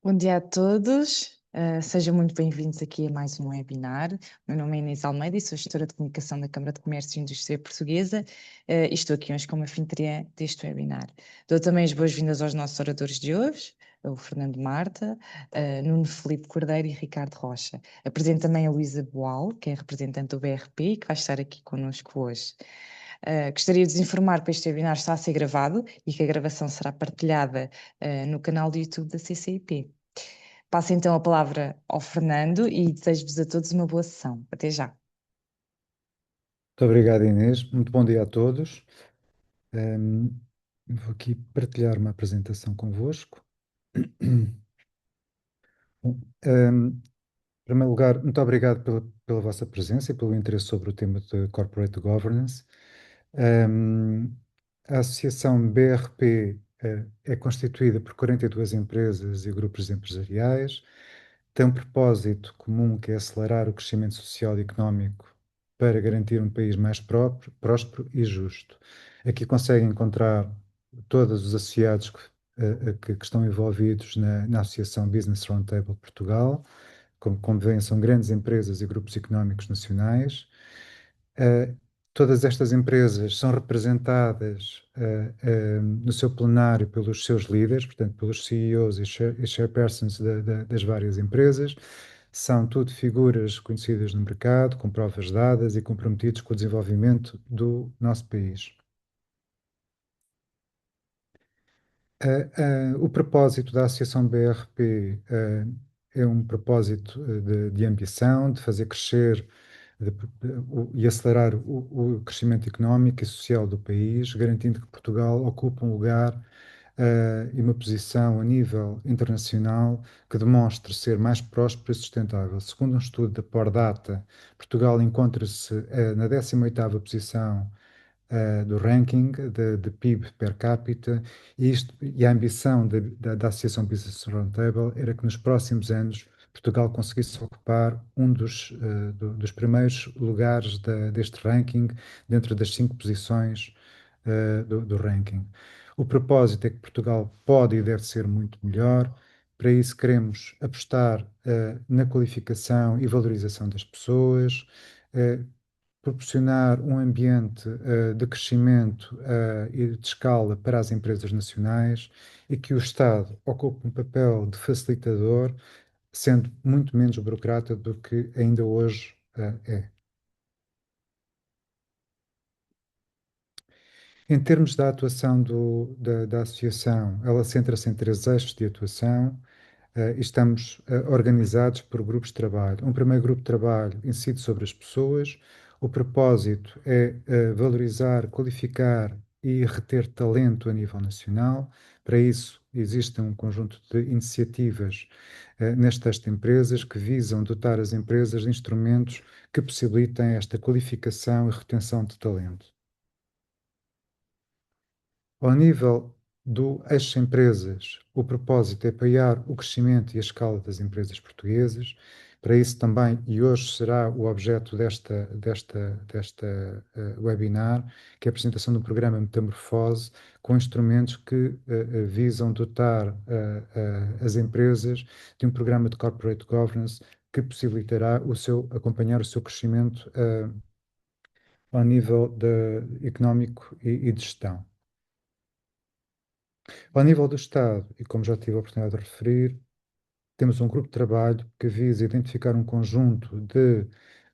Bom dia a todos, sejam muito bem-vindos aqui a mais um webinar. Meu nome é Inês Almeida e sou gestora de comunicação da Câmara de Comércio e Indústria Portuguesa e estou aqui hoje como anfitriã deste webinar. Dou também as boas-vindas aos nossos oradores de hoje, o Fernando Marta, Nuno Filipe Cordeiro e Ricardo Rocha. Apresento também a Luísa Boal, que é representante do BRP e que vai estar aqui connosco hoje. Gostaria de vos informar que este webinar está a ser gravado e que a gravação será partilhada no canal do YouTube da CCIP. Passo então a palavra ao Fernando e desejo-vos a todos uma boa sessão. Até já. Muito obrigado, Inês. Muito bom dia a todos. Vou aqui partilhar uma apresentação convosco. Bom, em primeiro lugar, muito obrigado pela vossa presença e pelo interesse sobre o tema de Corporate Governance. Um, a Associação BRP, é constituída por 42 empresas e grupos empresariais. Tem um propósito comum que é acelerar o crescimento social e económico para garantir um país mais próspero e justo. Aqui consegue encontrar todos os associados que estão envolvidos na Associação Business Roundtable Portugal. Como veem, são grandes empresas e grupos económicos nacionais. Uh, Todas estas empresas são representadas no seu plenário pelos seus líderes, portanto, pelos CEOs e chairpersons das várias empresas. São tudo figuras conhecidas no mercado, com provas dadas e comprometidos com o desenvolvimento do nosso país. O propósito da Associação BRP é um propósito de ambição, de fazer crescer e acelerar o crescimento económico e social do país, garantindo que Portugal ocupe um lugar e uma posição a nível internacional que demonstre ser mais próspero e sustentável. Segundo um estudo da Pordata, Portugal encontra-se na 18ª posição do ranking de PIB per capita, e a ambição da Associação Business Roundtable era que nos próximos anos Portugal conseguisse ocupar um dos primeiros lugares deste ranking, dentro das 5 posições do ranking. O propósito é que Portugal pode e deve ser muito melhor. Para isso, queremos apostar na qualificação e valorização das pessoas, uh, proporcionar um ambiente de crescimento e de escala para as empresas nacionais, e que o Estado ocupe um papel de facilitador, sendo muito menos burocrata do que ainda hoje é. Em termos da atuação da associação, ela centra-se em 3 eixos de atuação. Estamos organizados por grupos de trabalho. Um primeiro grupo de trabalho incide sobre as pessoas. O propósito é valorizar, qualificar e reter talento a nível nacional. Para isso, existe um conjunto de iniciativas nestas empresas que visam dotar as empresas de instrumentos que possibilitem esta qualificação e retenção de talento. Ao nível do eixo empresas, o propósito é apoiar o crescimento e a escala das empresas portuguesas. Para isso também, e hoje será o objeto desta webinar, que é a apresentação do programa Metamorfose, com instrumentos que visam dotar as empresas de um programa de corporate governance que possibilitará acompanhar o seu crescimento ao nível económico e de gestão. Ao nível do Estado, e como já tive a oportunidade de referir, temos um grupo de trabalho que visa identificar um conjunto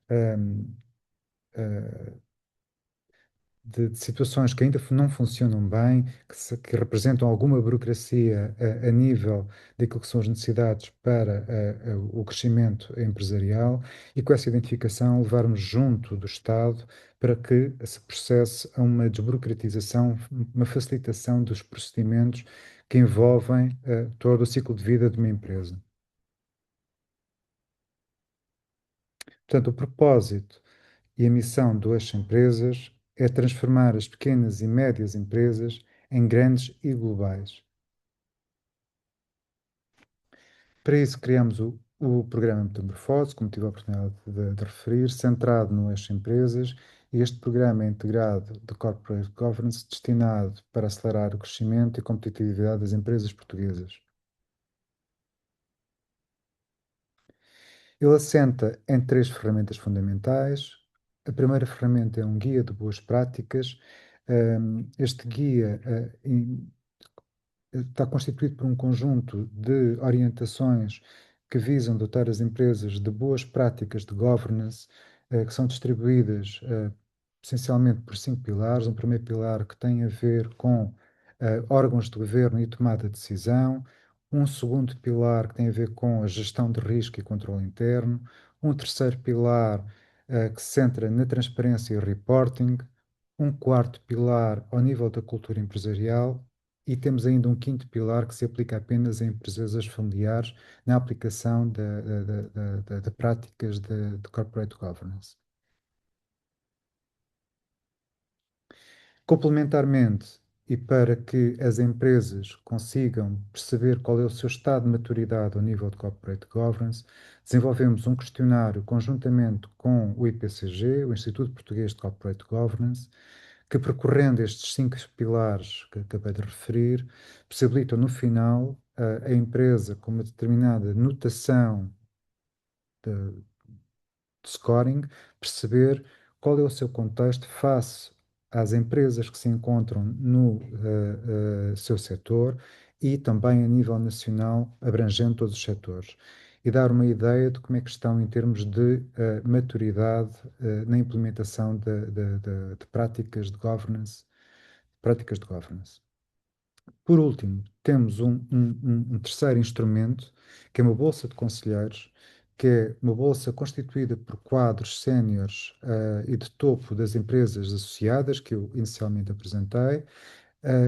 ehm, eh, de situações que ainda não funcionam bem, que representam alguma burocracia a nível daquilo que são as necessidades para o crescimento empresarial, e com essa identificação levarmos junto do Estado para que se processe a uma desburocratização, uma facilitação dos procedimentos que envolvem todo o ciclo de vida de uma empresa. Portanto, o propósito e a missão do Eixo Empresas é transformar as pequenas e médias empresas em grandes e globais. Para isso, criamos o programa Metamorfose, como tive a oportunidade de referir, centrado no Eixo Empresas, e este programa é integrado de Corporate Governance, destinado para acelerar o crescimento e competitividade das empresas portuguesas. Ele assenta em três ferramentas fundamentais. A primeira ferramenta é um guia de boas práticas. Este guia está constituído por um conjunto de orientações que visam dotar as empresas de boas práticas de governance, que são distribuídas essencialmente por cinco pilares. Um primeiro pilar que tem a ver com órgãos de governo e tomada de decisão. Um segundo pilar que tem a ver com a gestão de risco e controle interno. Um terceiro pilar que se centra na transparência e reporting. Um quarto pilar ao nível da cultura empresarial e temos ainda um quinto pilar que se aplica apenas a empresas familiares na aplicação de práticas de corporate governance. Complementarmente, e para que as empresas consigam perceber qual é o seu estado de maturidade ao nível de corporate governance, desenvolvemos um questionário conjuntamente com o IPCG, o Instituto Português de Corporate Governance, que percorrendo estes cinco pilares que acabei de referir, possibilitam no final a empresa com uma determinada notação de scoring, perceber qual é o seu contexto face às empresas que se encontram no seu setor e também a nível nacional, abrangendo todos os setores. E dar uma ideia de como é que estão em termos de maturidade na implementação de práticas de governance, práticas de governance. Por último, temos um terceiro instrumento, que é uma bolsa de conselheiros, que é uma bolsa constituída por quadros séniores e de topo das empresas associadas, que eu inicialmente apresentei,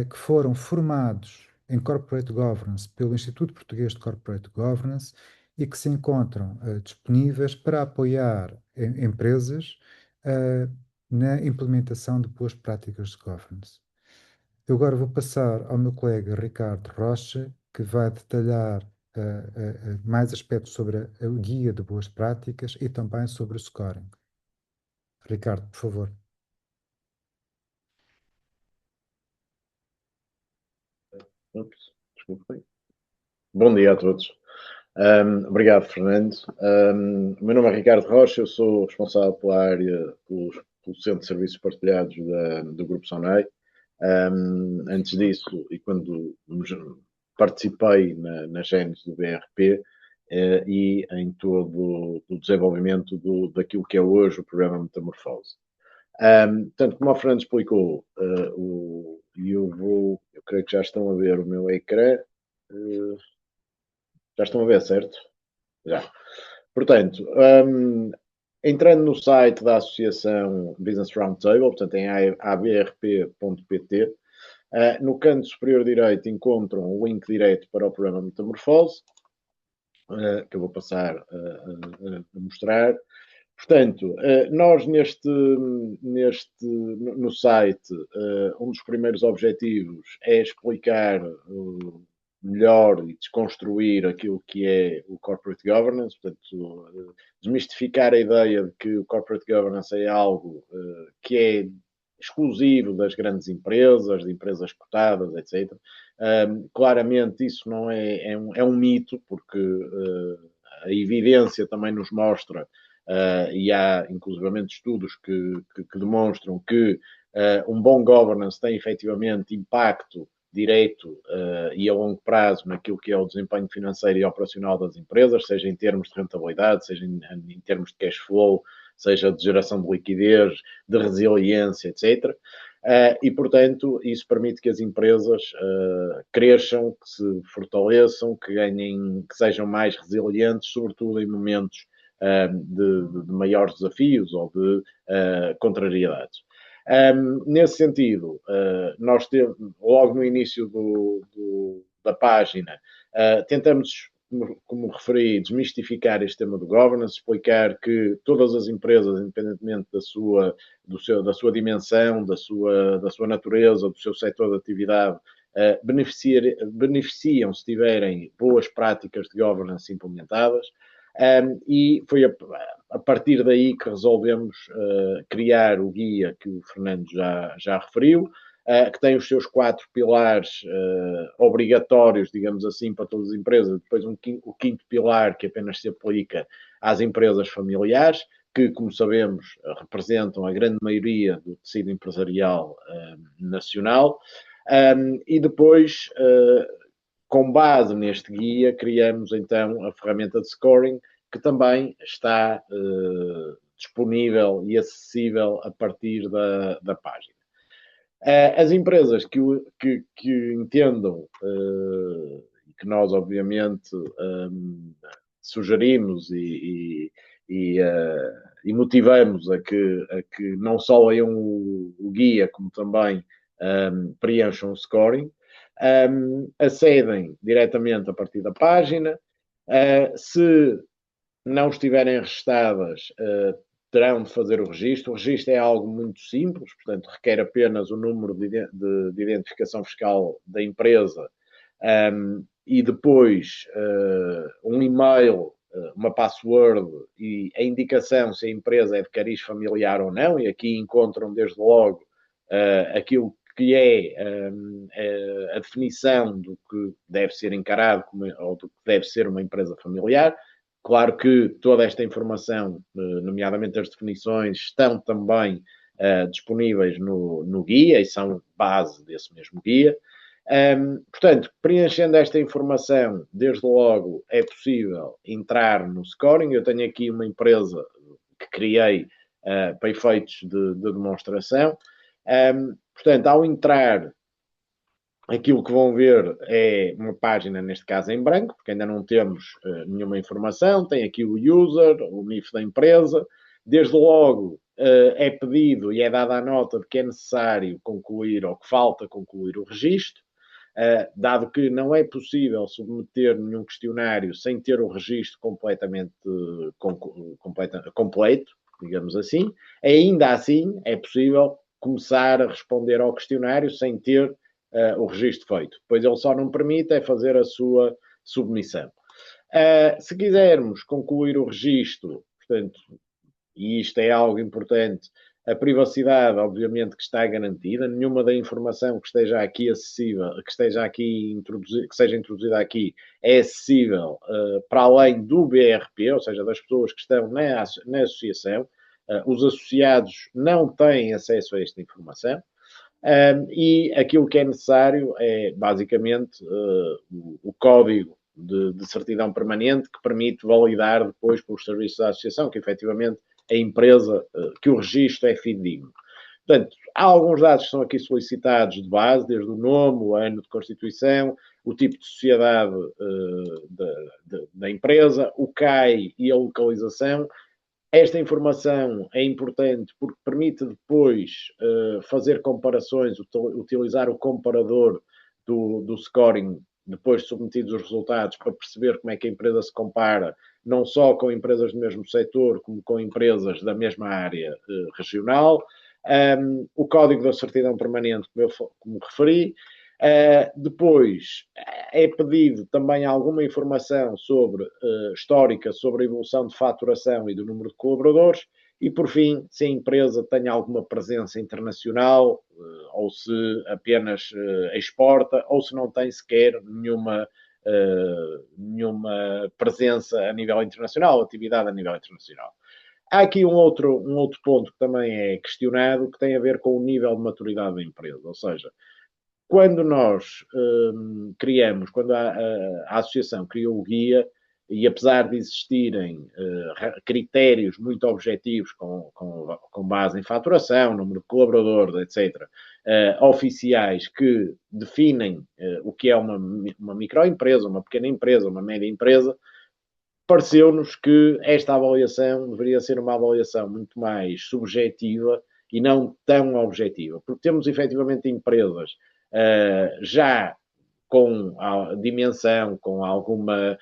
que foram formados em Corporate Governance pelo Instituto Português de Corporate Governance e que se encontram disponíveis para apoiar empresas na implementação de boas práticas de governance. Eu agora vou passar ao meu colega Ricardo Rocha, que vai detalhar mais aspectos sobre a guia de boas práticas e também sobre o scoring. Ricardo, por favor. Ups, desculpe. Bom dia a todos. Obrigado, Fernando. O meu nome é Ricardo Rocha, eu sou responsável pela área, pelo Centro de Serviços Partilhados do Grupo Sonei. Antes disso, e quando participei na gênese do BRP e em todo o desenvolvimento daquilo que é hoje o programa Metamorfose. Tanto como o Fernando explicou, eu creio que já estão a ver o meu ecrã. Já estão a ver, certo? Já. Portanto, entrando no site da Associação Business Roundtable, portanto em abrp.pt, no canto superior direito encontram o link direto para o programa Metamorfose, que eu vou passar a mostrar. Portanto, nós no site, um dos primeiros objetivos é explicar melhor e desconstruir aquilo que é o corporate governance, portanto, desmistificar a ideia de que o corporate governance é algo que é exclusivo das grandes empresas, de empresas cotadas, etc. Claramente isso não é um mito, porque a evidência também nos mostra, e há inclusivamente estudos que demonstram que um bom governance tem efetivamente impacto direto e a longo prazo naquilo que é o desempenho financeiro e operacional das empresas, seja em termos de rentabilidade, seja em termos de cash flow, seja de geração de liquidez, de resiliência, etc. E, portanto, isso permite que as empresas cresçam, que se fortaleçam, que ganhem, que sejam mais resilientes, sobretudo em momentos de maiores desafios ou de contrariedades. Nesse sentido, nós temos, logo no início da página, tentamos, como referi, desmistificar este tema do governance, explicar que todas as empresas, independentemente da sua dimensão, da sua natureza, do seu setor de atividade, beneficiam se tiverem boas práticas de governance implementadas. E foi a partir daí que resolvemos criar o guia que o Fernando já referiu, que tem os seus 4 pilares obrigatórios, digamos assim, para todas as empresas. Depois o quinto pilar, que apenas se aplica às empresas familiares, que, como sabemos, representam a grande maioria do tecido empresarial nacional. E depois, com base neste guia, criamos então a ferramenta de scoring, que também está disponível e acessível a partir da página. As empresas que entendam, que nós obviamente sugerimos e motivamos a que não só leiam o guia, como também preencham o scoring, acedem diretamente a partir da página. Se não estiverem registadas, terão de fazer o registro. O registro é algo muito simples, portanto, requer apenas o número de identificação fiscal da empresa e depois um e-mail, uma password e a indicação se a empresa é de cariz familiar ou não, e aqui encontram desde logo aquilo que é a definição do que deve ser encarado ou do que deve ser uma empresa familiar. Claro que toda esta informação, nomeadamente as definições, estão também disponíveis no guia e são base desse mesmo guia. Portanto, preenchendo esta informação, desde logo é possível entrar no scoring. Eu tenho aqui uma empresa que criei para efeitos de demonstração. Portanto, ao entrar, aquilo que vão ver é uma página, neste caso em branco, porque ainda não temos nenhuma informação. Tem aqui o user, o NIF da empresa. Desde logo é pedido e é dada a nota de que é necessário concluir ou que falta concluir o registro, dado que não é possível submeter nenhum questionário sem ter o registro completamente completo, digamos assim. Ainda assim, é possível começar a responder ao questionário sem ter o registro feito. Depois ele só não permite é fazer a sua submissão. Se quisermos concluir o registro, portanto, e isto é algo importante, a privacidade, obviamente, que está garantida. Nenhuma da informação que esteja aqui acessível, que esteja aqui que seja introduzida aqui, é acessível para além do BRP, ou seja, das pessoas que estão na associação. Os associados não têm acesso a esta informação. E aquilo que é necessário é, basicamente, o código de certidão permanente que permite validar depois pelos serviços da associação que, efetivamente, a empresa, que o registro é fidedigno. Portanto, há alguns dados que são aqui solicitados de base, desde o nome, o ano de constituição, o tipo de sociedade da empresa, o CAI e a localização. Esta informação é importante porque permite depois fazer comparações, utilizar o comparador do scoring, depois de submetidos os resultados, para perceber como é que a empresa se compara, não só com empresas do mesmo setor, como com empresas da mesma área regional. O código da certidão permanente, como referi. Depois é pedido também alguma informação histórica sobre a evolução de faturação e do número de colaboradores. E, por fim, se a empresa tem alguma presença internacional, ou se apenas exporta, ou se não tem sequer nenhuma presença a nível internacional, atividade a nível internacional. Há aqui um outro ponto que também é questionado, que tem a ver com o nível de maturidade da empresa. Ou seja, quando nós quando a associação criou o guia, e apesar de existirem critérios muito objetivos com base em faturação, número de colaboradores, etc., oficiais que definem o que é uma microempresa, uma pequena empresa, uma média empresa, pareceu-nos que esta avaliação deveria ser uma avaliação muito mais subjetiva e não tão objetiva, porque temos efetivamente empresas já com a dimensão, com alguma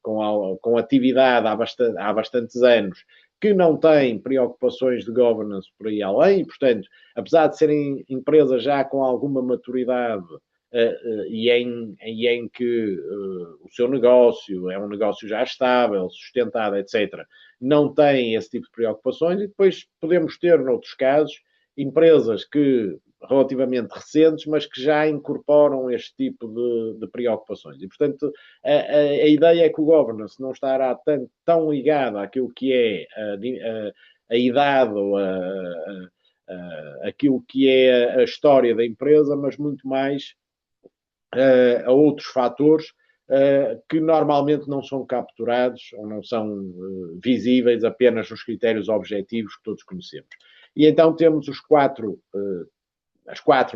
com atividade há bastantes anos, que não têm preocupações de governance por aí além, e, portanto, apesar de serem empresas já com alguma maturidade e em que o seu negócio é um negócio já estável, sustentado, etc., não têm esse tipo de preocupações. E depois podemos ter, noutros casos, empresas que relativamente recentes, mas que já incorporam este tipo de preocupações. E, portanto, a ideia é que o governance não estará tão ligado àquilo que é a idade ou aquilo que é a história da empresa, mas muito mais a outros fatores que normalmente não são capturados ou não são visíveis apenas nos critérios objetivos que todos conhecemos. E então temos as quatro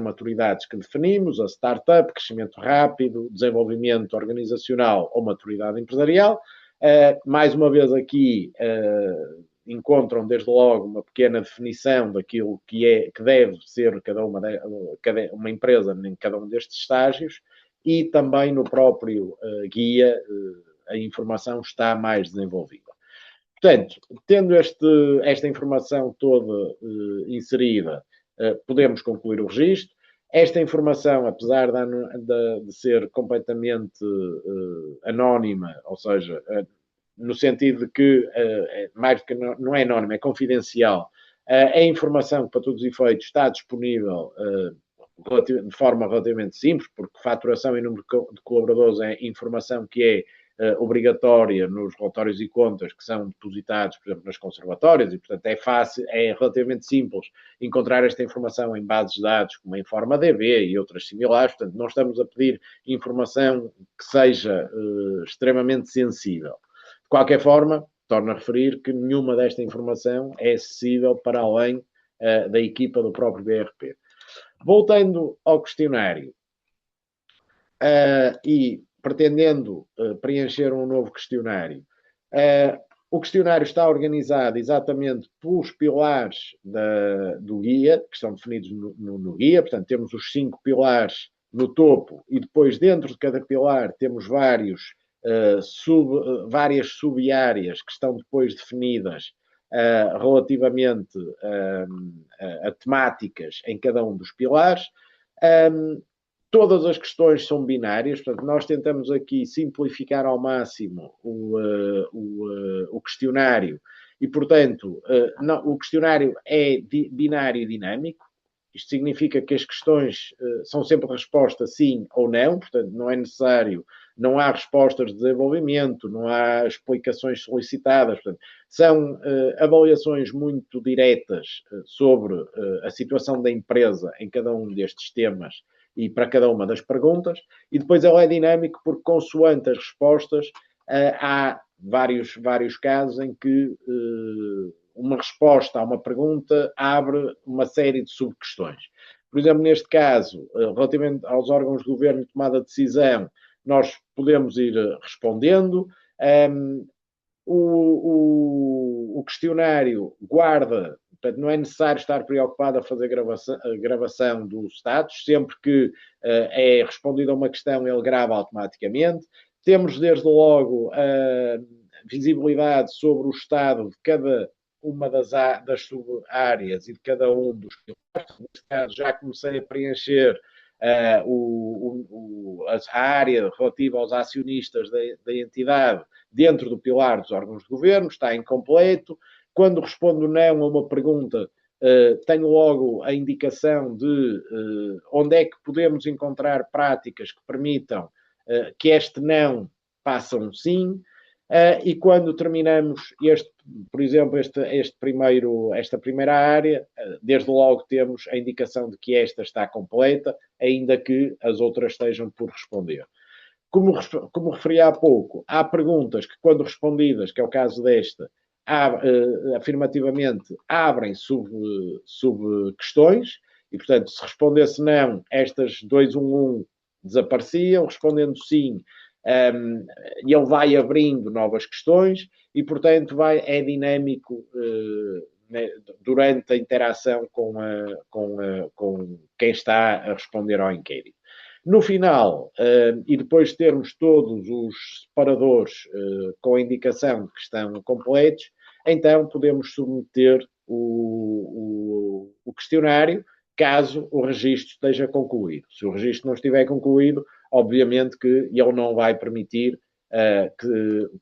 maturidades que definimos: a startup, crescimento rápido, desenvolvimento organizacional ou maturidade empresarial. Mais uma vez aqui encontram desde logo uma pequena definição daquilo que deve ser uma empresa em cada um destes estágios, e também no próprio guia a informação está mais desenvolvida. Portanto, tendo esta informação toda inserida, podemos concluir o registro. Esta informação, apesar de ser completamente anónima, ou seja, no sentido de que, mais do que não é anónima, é confidencial, a informação que, para todos os efeitos, está disponível de forma relativamente simples, porque faturação e número de colaboradores é informação que é obrigatória nos relatórios e contas que são depositados, por exemplo, nas conservatórias, e, portanto, é fácil, é relativamente simples encontrar esta informação em bases de dados como a InformaDB e outras similares. Portanto, não estamos a pedir informação que seja extremamente sensível. De qualquer forma, torno a referir que nenhuma desta informação é acessível para além da equipa do próprio BRP. Voltando ao questionário e pretendendo preencher um novo questionário, o questionário está organizado exatamente pelos pilares do guia, que estão definidos no guia. Portanto, temos os 5 pilares no topo e depois, dentro de cada pilar, temos várias sub-áreas que estão depois definidas relativamente a temáticas em cada um dos pilares. Todas as questões são binárias, portanto, nós tentamos aqui simplificar ao máximo o questionário e, portanto, o questionário é binário e dinâmico. Isto significa que as questões são sempre resposta sim ou não, portanto, não é necessário, não há respostas de desenvolvimento, não há explicações solicitadas, portanto, são avaliações muito diretas sobre a situação da empresa em cada um destes temas e para cada uma das perguntas, e depois ele é dinâmico porque, consoante as respostas, há vários casos em que uma resposta a uma pergunta abre uma série de subquestões. Por exemplo, neste caso, relativamente aos órgãos de governo e tomada de decisão, nós podemos ir respondendo. O questionário guarda, portanto, não é necessário estar preocupado a fazer a gravação do status. Sempre que é respondida a uma questão, ele grava automaticamente. Temos, desde logo, a visibilidade sobre o estado de cada uma das sub-áreas e de cada um dos pilares. Neste caso, já comecei a preencher a área relativa aos acionistas da entidade dentro do pilar dos órgãos de governo, está incompleto. Quando respondo não a uma pergunta, tenho logo a indicação de onde é que podemos encontrar práticas que permitam que este não passe um sim. E quando terminamos por exemplo, esta primeira área, desde logo temos a indicação de que esta está completa, ainda que as outras estejam por responder. Como referi há pouco, há perguntas que, quando respondidas, que é o caso desta, afirmativamente abrem sub-questões, e, portanto, se respondesse não, estas 211 desapareciam. Respondendo sim, ele vai abrindo novas questões e, portanto, é dinâmico durante a interação com quem está a responder ao inquérito. No final, e depois de termos todos os separadores com a indicação de que estão completos, então podemos submeter o questionário, caso o registro esteja concluído. Se o registro não estiver concluído, obviamente que ele não vai permitir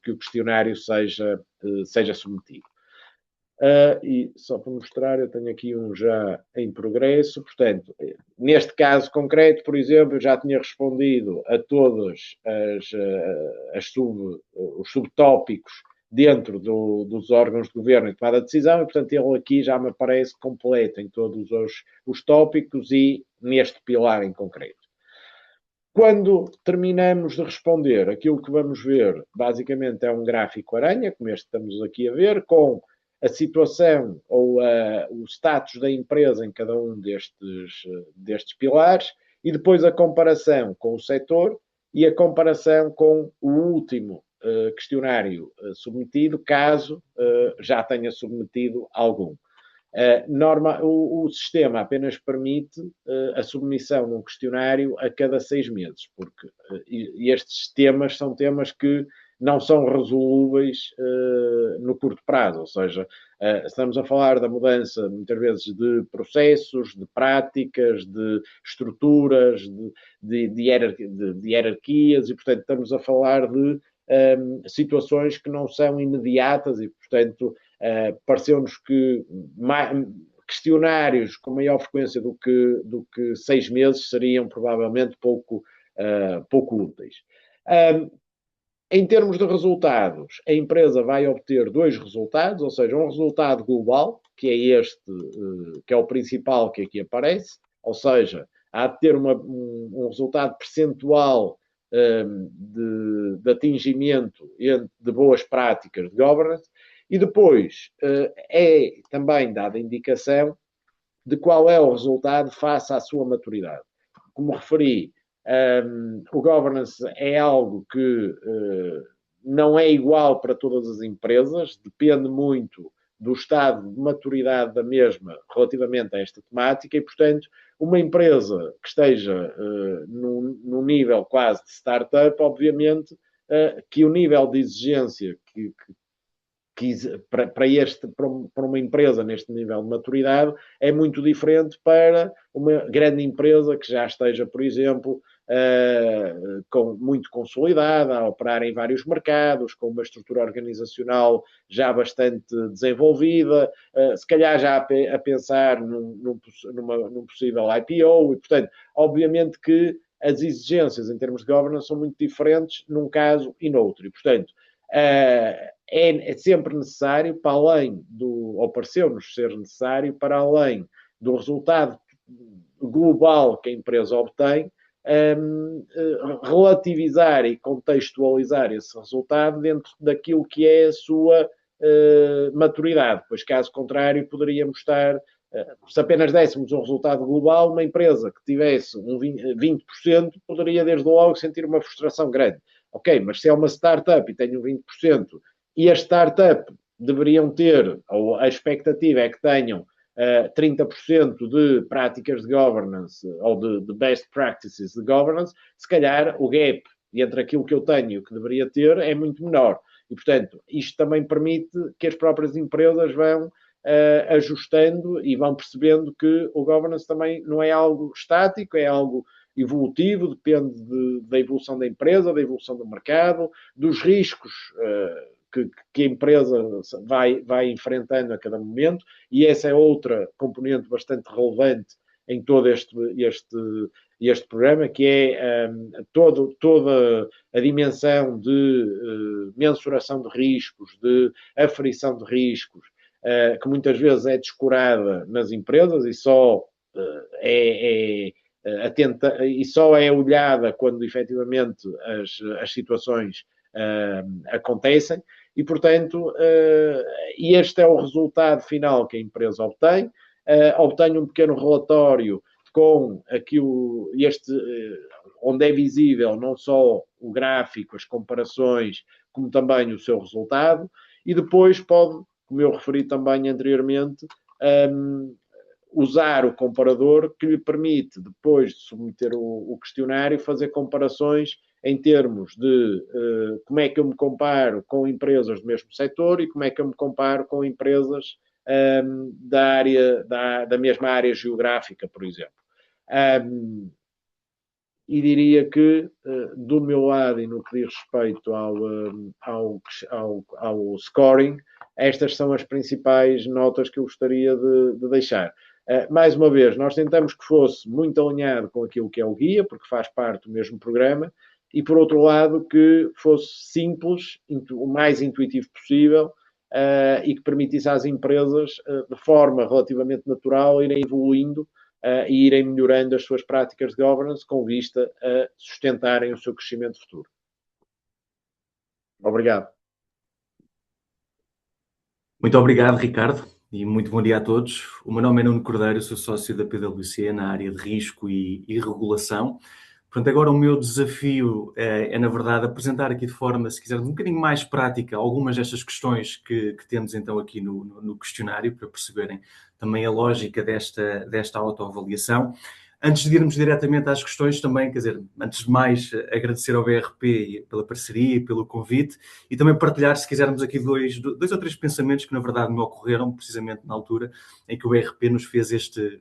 que o questionário seja submetido. E só para mostrar, eu tenho aqui um já em progresso. Portanto, neste caso concreto, por exemplo, eu já tinha respondido a todos os subtópicos dentro dos órgãos de governo e tomada de decisão, e, portanto, ele aqui já me aparece completo em todos os tópicos e neste pilar em concreto. Quando terminamos de responder, aquilo que vamos ver, basicamente, é um gráfico aranha, como este que estamos aqui a ver, com a situação ou o status da empresa em cada um destes pilares, e depois a comparação com o setor e a comparação com o último questionário submetido, caso já tenha submetido algum. O sistema apenas permite a submissão de um questionário a cada 6 meses, porque estes temas são temas que não são resolúveis no curto prazo, ou seja, estamos a falar da mudança, muitas vezes, de processos, de práticas, de estruturas, de hierarquias, e, portanto, estamos a falar de situações que não são imediatas e, portanto, pareceu-nos que questionários com maior frequência do que 6 meses seriam provavelmente pouco úteis. Em termos de resultados, a empresa vai obter 2 resultados, ou seja, um resultado global, que é este, que é o principal que aqui aparece, ou seja, há de ter um resultado percentual de atingimento de boas práticas de governance, e depois é também dada a indicação de qual é o resultado face à sua maturidade. Como referi, o governance é algo que não é igual para todas as empresas, depende muito do estado de maturidade da mesma relativamente a esta temática e, portanto, uma empresa que esteja num nível quase de startup, obviamente, que o nível de exigência para uma empresa neste nível de maturidade é muito diferente para uma grande empresa que já esteja, por exemplo, muito consolidada, a operar em vários mercados, com uma estrutura organizacional já bastante desenvolvida, se calhar já a pensar num possível IPO, e, portanto, obviamente que as exigências em termos de governance são muito diferentes num caso e noutro, e, portanto, é sempre necessário, para além ou pareceu-nos ser necessário, para além do resultado global que a empresa obtém, relativizar e contextualizar esse resultado dentro daquilo que é a sua maturidade, pois caso contrário poderíamos estar, se apenas dessemos um resultado global, uma empresa que tivesse um 20% poderia desde logo sentir uma frustração grande. Ok, mas se é uma startup e tem um 20%, e a startup deveriam ter, ou a expectativa é que tenham 30% de práticas de governance ou de best practices de governance, se calhar o gap entre aquilo que eu tenho e o que deveria ter é muito menor. E, portanto, isto também permite que as próprias empresas vão ajustando e vão percebendo que o governance também não é algo estático, é algo evolutivo, depende da evolução da empresa, da evolução do mercado, dos riscos que a empresa vai enfrentando a cada momento, e essa é outra componente bastante relevante em todo este programa, que é toda a dimensão de mensuração de riscos, de aferição de riscos, que muitas vezes é descurada nas empresas e só e só é olhada quando efetivamente as situações acontecem, e, portanto, este é o resultado final que a empresa obtém. Obtém um pequeno relatório com aquilo, onde é visível não só o gráfico, as comparações, como também o seu resultado, e depois pode, como eu referi também anteriormente, usar o comparador que lhe permite, depois de submeter o questionário, fazer comparações em termos de como é que eu me comparo com empresas do mesmo setor e como é que eu me comparo com empresas da mesma área geográfica, por exemplo. E diria que, do meu lado, e no que diz respeito ao scoring, estas são as principais notas que eu gostaria de deixar. Mais uma vez, nós tentamos que fosse muito alinhado com aquilo que é o guia, porque faz parte do mesmo programa, e por outro lado que fosse simples, o mais intuitivo possível, e que permitisse às empresas, de forma relativamente natural, irem evoluindo e irem melhorando as suas práticas de governance com vista a sustentarem o seu crescimento futuro. Obrigado. Muito obrigado, Ricardo, e muito bom dia a todos. O meu nome é Nuno Cordeiro, sou sócio da PwC na área de risco e regulação. Portanto, agora o meu desafio é, na verdade, apresentar aqui de forma, se quiser, um bocadinho mais prática algumas destas questões que temos então aqui no questionário, para perceberem também a lógica desta autoavaliação. Antes de irmos diretamente às questões também, quer dizer, antes de mais, agradecer ao BRP pela parceria e pelo convite e também partilhar, se quisermos, aqui dois ou três pensamentos que, na verdade, me ocorreram precisamente na altura em que o BRP nos fez este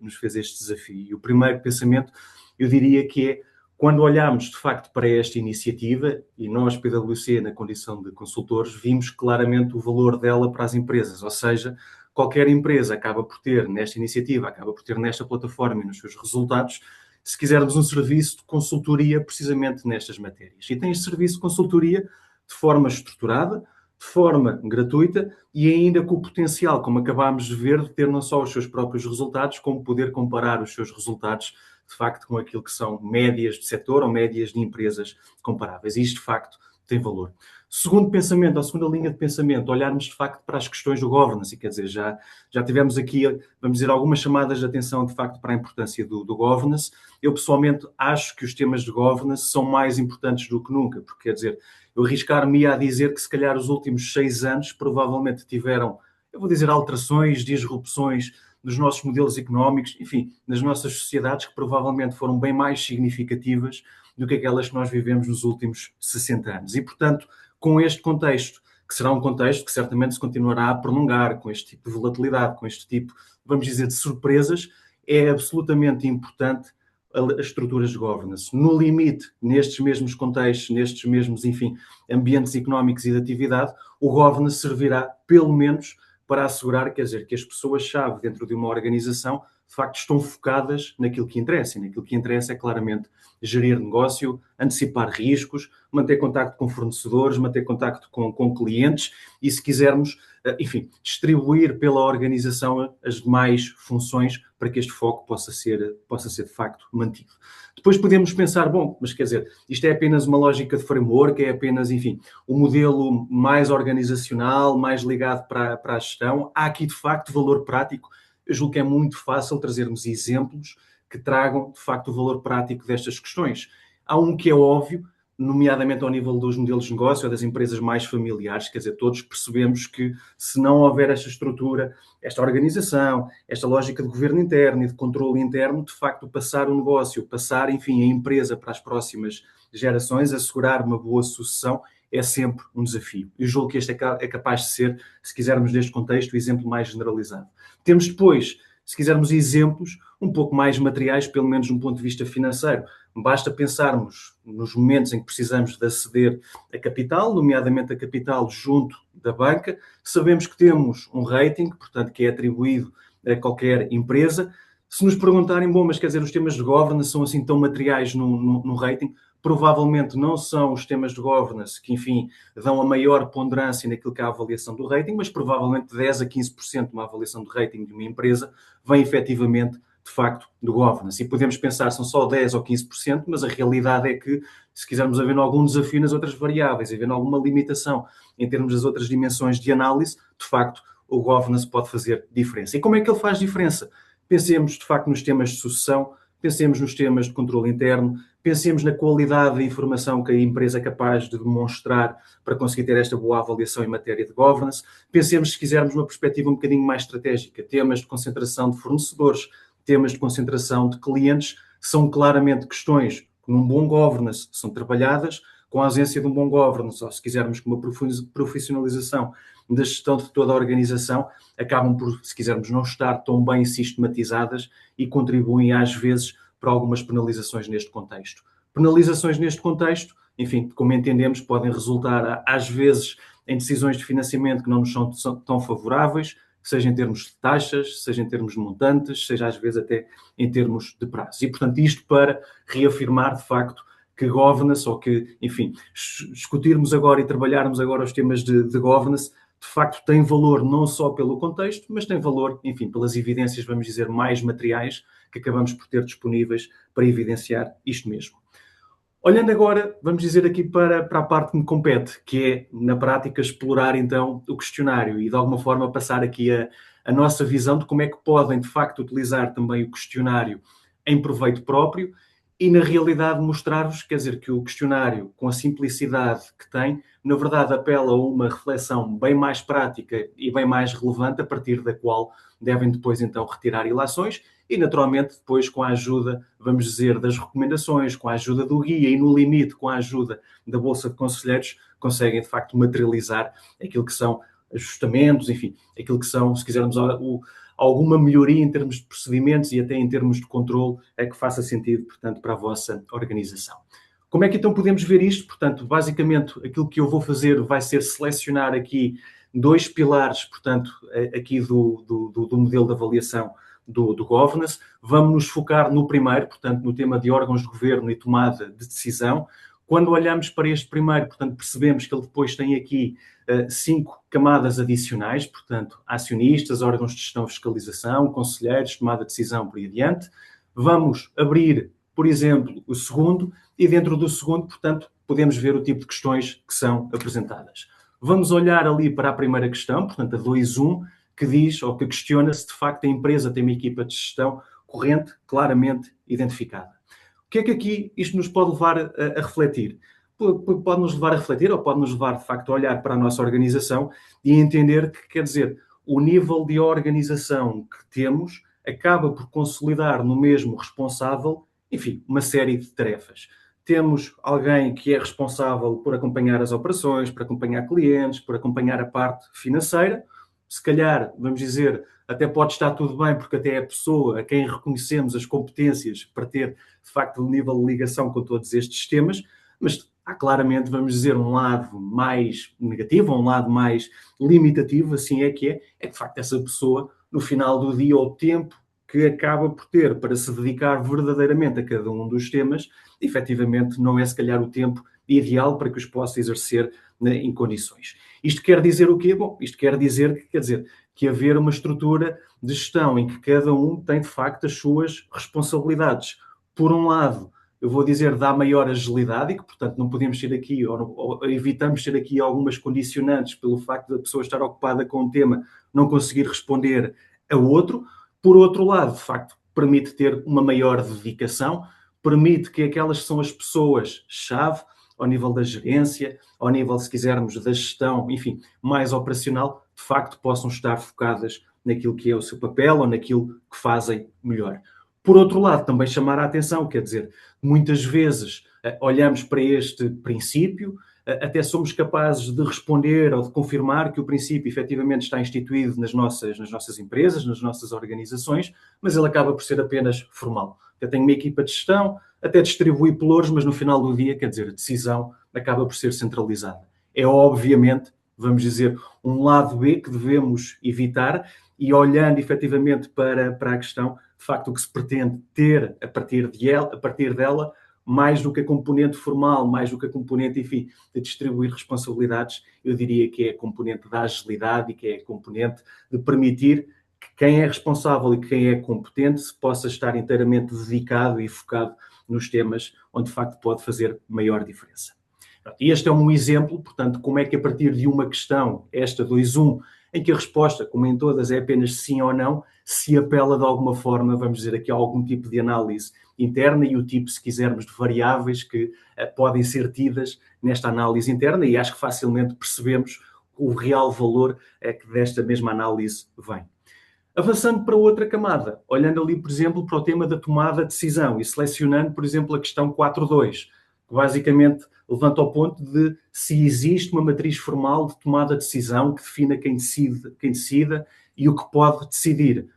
desafio. E o primeiro pensamento, eu diria que é, quando olhamos, de facto, para esta iniciativa, e nós, PwC, na condição de consultores, vimos claramente o valor dela para as empresas, ou seja, qualquer empresa acaba por ter nesta iniciativa, acaba por ter nesta plataforma e nos seus resultados, se quisermos um serviço de consultoria precisamente nestas matérias. E tem este serviço de consultoria de forma estruturada, de forma gratuita e ainda com o potencial, como acabámos de ver, de ter não só os seus próprios resultados, como poder comparar os seus resultados, de facto, com aquilo que são médias de setor ou médias de empresas comparáveis. E isto, de facto, tem valor. Segundo pensamento, ou segunda linha de pensamento, olharmos de facto para as questões do governance, e quer dizer, já tivemos aqui, vamos dizer, algumas chamadas de atenção de facto para a importância do governance. Eu pessoalmente acho que os temas de governance são mais importantes do que nunca, porque quer dizer, eu arriscar-me a dizer que se calhar os últimos 6 anos provavelmente tiveram, eu vou dizer, alterações, disrupções nos nossos modelos económicos, enfim, nas nossas sociedades que provavelmente foram bem mais significativas do que aquelas que nós vivemos nos últimos 60 anos. E, portanto, com este contexto, que será um contexto que certamente se continuará a prolongar, com este tipo de volatilidade, com este tipo, vamos dizer, de surpresas, é absolutamente importante as estruturas de governance. No limite, nestes mesmos contextos, nestes mesmos, enfim, ambientes económicos e de atividade, o governance servirá, pelo menos, para assegurar, quer dizer, que as pessoas-chave dentro de uma organização, de facto, estão focadas naquilo que interessa. E naquilo que interessa é, claramente, gerir negócio, antecipar riscos, manter contacto com fornecedores, manter contacto com clientes e, se quisermos, enfim, distribuir pela organização as demais funções para que este foco possa ser de facto mantido. Depois podemos pensar, bom, mas quer dizer, isto é apenas uma lógica de framework, é apenas, enfim, um modelo mais organizacional, mais ligado para a gestão. Há aqui, de facto, valor prático. Eu julgo que é muito fácil trazermos exemplos que tragam, de facto, o valor prático destas questões. Há um que é óbvio, nomeadamente ao nível dos modelos de negócio ou das empresas mais familiares, quer dizer, todos percebemos que se não houver esta estrutura, esta organização, esta lógica de governo interno e de controle interno, de facto, passar o negócio, passar, enfim, a empresa para as próximas gerações, assegurar uma boa sucessão, é sempre um desafio. Eu julgo que este é capaz de ser, se quisermos neste contexto, o exemplo mais generalizado. Temos depois, se quisermos exemplos um pouco mais materiais, pelo menos de um ponto de vista financeiro. Basta pensarmos nos momentos em que precisamos de aceder a capital, nomeadamente a capital junto da banca. Sabemos que temos um rating, portanto, que é atribuído a qualquer empresa. Se nos perguntarem, bom, mas quer dizer, os temas de governance são assim tão materiais no rating? Provavelmente não são os temas de governance que, enfim, dão a maior ponderância naquilo que é a avaliação do rating, mas provavelmente 10 a 15% de uma avaliação de rating de uma empresa vem efetivamente, de facto, do governance. E podemos pensar que são só 10 ou 15%, mas a realidade é que, se quisermos haver algum desafio nas outras variáveis, haver alguma limitação em termos das outras dimensões de análise, de facto, o governance pode fazer diferença. E como é que ele faz diferença? Pensemos, de facto, nos temas de sucessão, pensemos nos temas de controle interno, pensemos na qualidade da informação que a empresa é capaz de demonstrar para conseguir ter esta boa avaliação em matéria de governance. Pensemos, se quisermos, numa perspectiva um bocadinho mais estratégica, temas de concentração de fornecedores, temas de concentração de clientes, são claramente questões que num bom governance são trabalhadas, com a ausência de um bom governance, ou se quisermos, com uma profissionalização da gestão de toda a organização, acabam por, se quisermos, não estar tão bem sistematizadas e contribuem, às vezes, para algumas penalizações neste contexto. Penalizações neste contexto, enfim, como entendemos, podem resultar, às vezes, em decisões de financiamento que não nos são tão favoráveis, seja em termos de taxas, seja em termos de montantes, seja às vezes até em termos de prazos. E, portanto, isto para reafirmar, de facto, que governance, ou que, enfim, discutirmos agora e trabalharmos agora os temas de governance, de facto tem valor não só pelo contexto, mas tem valor, enfim, pelas evidências, vamos dizer, mais materiais que acabamos por ter disponíveis para evidenciar isto mesmo. Olhando agora, vamos dizer aqui para a parte que me compete, que é, na prática, explorar então o questionário e de alguma forma passar aqui a nossa visão de como é que podem, de facto, utilizar também o questionário em proveito próprio e, na realidade, mostrar-vos, quer dizer, que o questionário, com a simplicidade que tem, na verdade, apela a uma reflexão bem mais prática e bem mais relevante, a partir da qual devem depois, então, retirar ilações e, naturalmente, depois, com a ajuda, vamos dizer, das recomendações, com a ajuda do guia e, no limite, com a ajuda da Bolsa de Conselheiros, conseguem, de facto, materializar aquilo que são ajustamentos, enfim, aquilo que são, se quisermos, alguma melhoria em termos de procedimentos e até em termos de controle que faça sentido, portanto, para a vossa organização. Como é que então podemos ver isto? Portanto, basicamente, aquilo que eu vou fazer vai ser selecionar aqui 2 pilares, portanto, aqui do modelo de avaliação do governance. Vamos nos focar no primeiro, portanto, no tema de órgãos de governo e tomada de decisão. Quando olhamos para este primeiro, portanto, percebemos que ele depois tem aqui 5 camadas adicionais, portanto, acionistas, órgãos de gestão e fiscalização, conselheiros, tomada de decisão, por aí adiante. Vamos abrir, por exemplo, o segundo, e dentro do segundo, portanto, podemos ver o tipo de questões que são apresentadas. Vamos olhar ali para a primeira questão, portanto, a 2.1, que diz, ou que questiona se de facto a empresa tem uma equipa de gestão corrente, claramente identificada. O que é que aqui isto nos pode levar a refletir? Pode nos levar a refletir, ou pode nos levar, de facto, a olhar para a nossa organização e entender que, quer dizer, o nível de organização que temos acaba por consolidar no mesmo responsável, enfim, uma série de tarefas. Temos alguém que é responsável por acompanhar as operações, por acompanhar clientes, por acompanhar a parte financeira. Se calhar, vamos dizer, até pode estar tudo bem, porque até é a pessoa a quem reconhecemos as competências para ter, de facto, o nível de ligação com todos estes sistemas, mas há claramente, vamos dizer, um lado mais negativo, um lado mais limitativo, assim é que de facto essa pessoa, no final do dia, o tempo que acaba por ter para se dedicar verdadeiramente a cada um dos temas, efetivamente não é se calhar o tempo ideal para que os possa exercer em condições. Isto quer dizer o quê? Bom, isto quer dizer que haver uma estrutura de gestão em que cada um tem de facto as suas responsabilidades. Por um lado, eu vou dizer, dá maior agilidade e que, portanto, não podemos ter aqui, ou evitamos ter aqui algumas condicionantes pelo facto da pessoa estar ocupada com um tema, não conseguir responder a outro. Por outro lado, de facto, permite ter uma maior dedicação, permite que aquelas que são as pessoas-chave, ao nível da gerência, ao nível, se quisermos, da gestão, enfim, mais operacional, de facto, possam estar focadas naquilo que é o seu papel ou naquilo que fazem melhor. Por outro lado, também chamar a atenção, quer dizer, muitas vezes olhamos para este princípio, até somos capazes de responder ou de confirmar que o princípio efetivamente está instituído nas nossas empresas, nas nossas organizações, mas ele acaba por ser apenas formal. Eu tenho uma equipa de gestão, até distribui pelouros, mas no final do dia, quer dizer, a decisão acaba por ser centralizada. É obviamente, vamos dizer, um lado B que devemos evitar e olhando efetivamente para a questão, de facto o que se pretende ter a partir dela, mais do que a componente formal, mais do que a componente, enfim, de distribuir responsabilidades, eu diria que é a componente da agilidade e que é a componente de permitir que quem é responsável e quem é competente se possa estar inteiramente dedicado e focado nos temas onde de facto pode fazer maior diferença. E este é um exemplo, portanto, como é que a partir de uma questão, esta 2.1, em que a resposta, como em todas, é apenas sim ou não, se apela de alguma forma, vamos dizer aqui, a algum tipo de análise interna e o tipo, se quisermos, de variáveis que podem ser tidas nesta análise interna e acho que facilmente percebemos o real valor que desta mesma análise vem. Avançando para outra camada, olhando ali, por exemplo, para o tema da tomada de decisão e selecionando, por exemplo, a questão 4.2, que basicamente levanta ao ponto de se existe uma matriz formal de tomada de decisão que defina quem decida e o que pode decidir.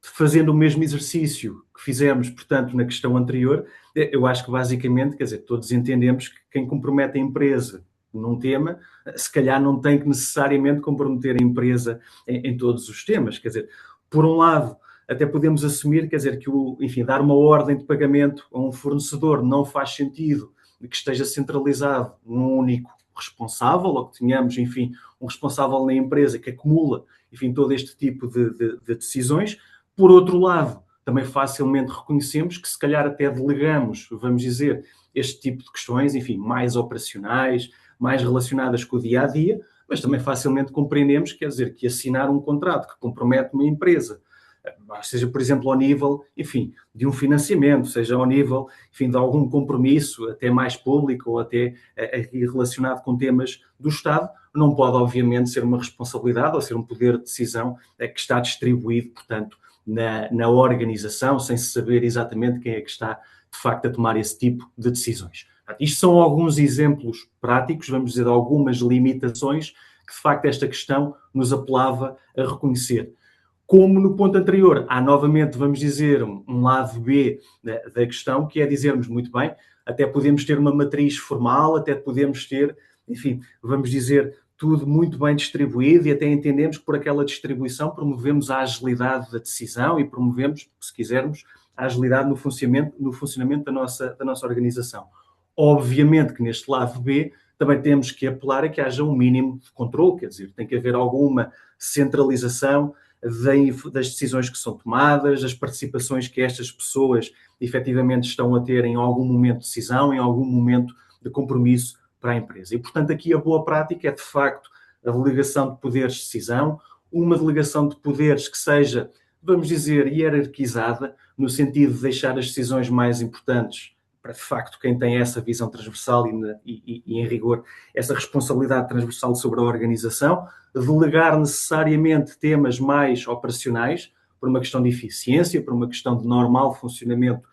Fazendo o mesmo exercício que fizemos, portanto, na questão anterior, eu acho que basicamente, quer dizer, todos entendemos que quem compromete a empresa num tema, se calhar não tem que necessariamente comprometer a empresa em todos os temas. Quer dizer, por um lado, até podemos assumir, quer dizer, que enfim, dar uma ordem de pagamento a um fornecedor não faz sentido que esteja centralizado num único responsável, ou que tenhamos, enfim, um responsável na empresa que acumula, enfim, todo este tipo de decisões. Por outro lado, também facilmente reconhecemos que se calhar até delegamos, vamos dizer, este tipo de questões, enfim, mais operacionais, mais relacionadas com o dia-a-dia, mas também facilmente compreendemos, quer dizer, que assinar um contrato que compromete uma empresa, seja, por exemplo, ao nível, enfim, de um financiamento, seja ao nível, enfim, de algum compromisso, até mais público ou até relacionado com temas do Estado, não pode, obviamente, ser uma responsabilidade ou ser um poder de decisão que está distribuído, portanto, na organização, sem se saber exatamente quem é que está, de facto, a tomar esse tipo de decisões. Isto são alguns exemplos práticos, vamos dizer, de algumas limitações que, de facto, esta questão nos apelava a reconhecer. Como no ponto anterior, há novamente, vamos dizer, um lado B da questão, que é dizermos, muito bem, até podemos ter uma matriz formal, até podemos ter, enfim, vamos dizer, tudo muito bem distribuído e até entendemos que por aquela distribuição promovemos a agilidade da decisão e promovemos, se quisermos, a agilidade no funcionamento da nossa organização. Obviamente que neste lado B também temos que apelar a que haja um mínimo de controle, quer dizer, tem que haver alguma centralização das decisões que são tomadas, das participações que estas pessoas efetivamente estão a ter em algum momento de decisão, em algum momento de compromisso para a empresa. E, portanto, aqui a boa prática é, de facto, a delegação de poderes de decisão, uma delegação de poderes que seja, vamos dizer, hierarquizada, no sentido de deixar as decisões mais importantes para, de facto, quem tem essa visão transversal e em rigor, essa responsabilidade transversal sobre a organização, delegar necessariamente temas mais operacionais, por uma questão de eficiência, por uma questão de normal funcionamento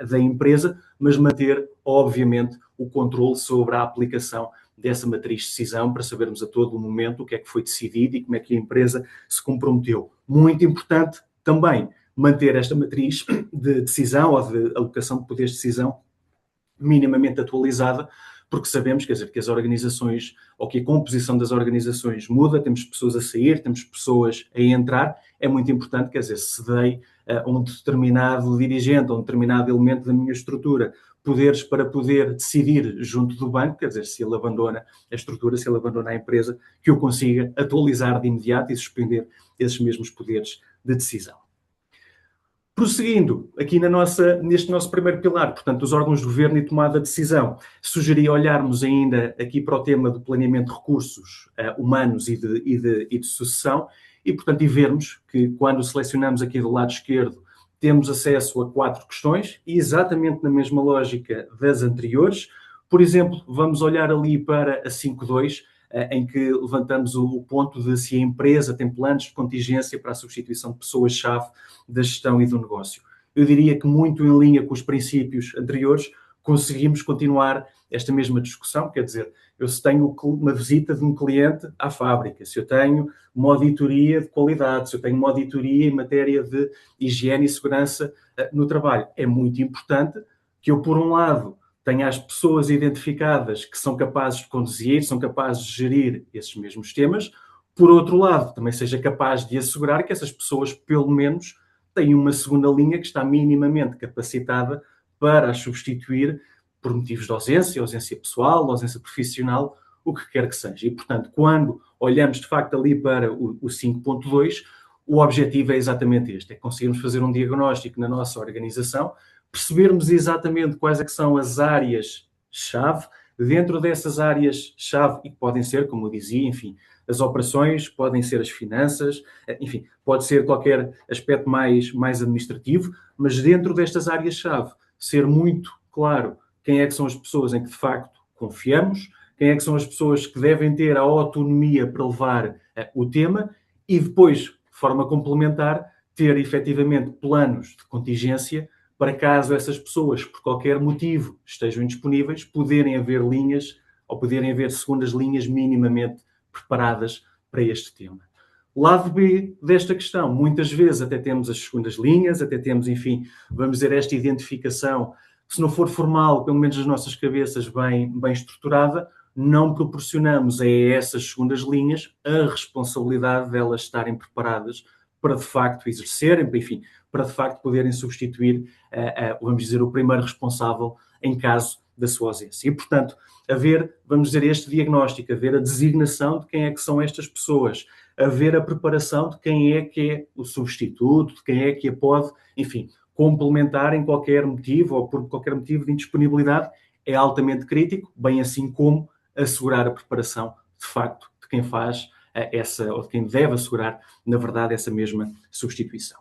da empresa, mas manter, obviamente, o controle sobre a aplicação dessa matriz de decisão para sabermos a todo o momento o que é que foi decidido e como é que a empresa se comprometeu. Muito importante também manter esta matriz de decisão ou de alocação de poderes de decisão minimamente atualizada, porque sabemos, quer dizer, que as organizações, ou que a composição das organizações muda, temos pessoas a sair, temos pessoas a entrar, é muito importante, quer dizer, se dei a um determinado dirigente, a um determinado elemento da minha estrutura, poderes para poder decidir junto do banco, quer dizer, se ele abandona a estrutura, se ele abandona a empresa, que eu consiga atualizar de imediato e suspender esses mesmos poderes de decisão. Prosseguindo, aqui neste nosso primeiro pilar, portanto, os órgãos de governo e tomada de decisão, sugeria olharmos ainda aqui para o tema do planeamento de recursos humanos e de sucessão e, portanto, e vermos que quando selecionamos aqui do lado esquerdo, temos acesso a 4 questões, e exatamente na mesma lógica das anteriores. Por exemplo, vamos olhar ali para a 5.2, em que levantamos o ponto de se a empresa tem planos de contingência para a substituição de pessoas-chave da gestão e do negócio. Eu diria que muito em linha com os princípios anteriores, conseguimos continuar esta mesma discussão, quer dizer, eu se tenho uma visita de um cliente à fábrica, se eu tenho uma auditoria de qualidade, se eu tenho uma auditoria em matéria de higiene e segurança no trabalho, é muito importante que eu, por um lado, tenha as pessoas identificadas que são capazes de conduzir, são capazes de gerir esses mesmos temas, por outro lado, também seja capaz de assegurar que essas pessoas, pelo menos, têm uma segunda linha que está minimamente capacitada para as substituir por motivos de ausência pessoal, ausência profissional, o que quer que seja. E, portanto, quando olhamos, de facto, ali para o 5.2, o objetivo é exatamente este, é conseguirmos fazer um diagnóstico na nossa organização, percebermos exatamente quais é que são as áreas-chave, dentro dessas áreas-chave, e que podem ser, como eu dizia, enfim, as operações, podem ser as finanças, enfim, pode ser qualquer aspecto mais administrativo, mas dentro destas áreas-chave, ser muito claro quem é que são as pessoas em que, de facto, confiamos, quem é que são as pessoas que devem ter a autonomia para levar o tema e depois, de forma complementar, ter efetivamente planos de contingência para caso essas pessoas, por qualquer motivo, estejam indisponíveis, poderem haver linhas ou poderem haver segundas linhas minimamente preparadas para este tema. Lado B desta questão, muitas vezes até temos as segundas linhas, até temos, enfim, vamos dizer, esta identificação, se não for formal, pelo menos nas nossas cabeças, bem estruturada, não proporcionamos a essas segundas linhas a responsabilidade de elas estarem preparadas para de facto exercerem, enfim, para de facto poderem substituir, vamos dizer, o primeiro responsável em caso da sua ausência. E, portanto, haver, vamos dizer, este diagnóstico, haver a designação de quem é que são estas pessoas, haver a preparação de quem é que é o substituto, de quem é que a pode, enfim, complementar em qualquer motivo ou por qualquer motivo de indisponibilidade, é altamente crítico, bem assim como assegurar a preparação, de facto, de quem faz essa, ou de quem deve assegurar, na verdade, essa mesma substituição.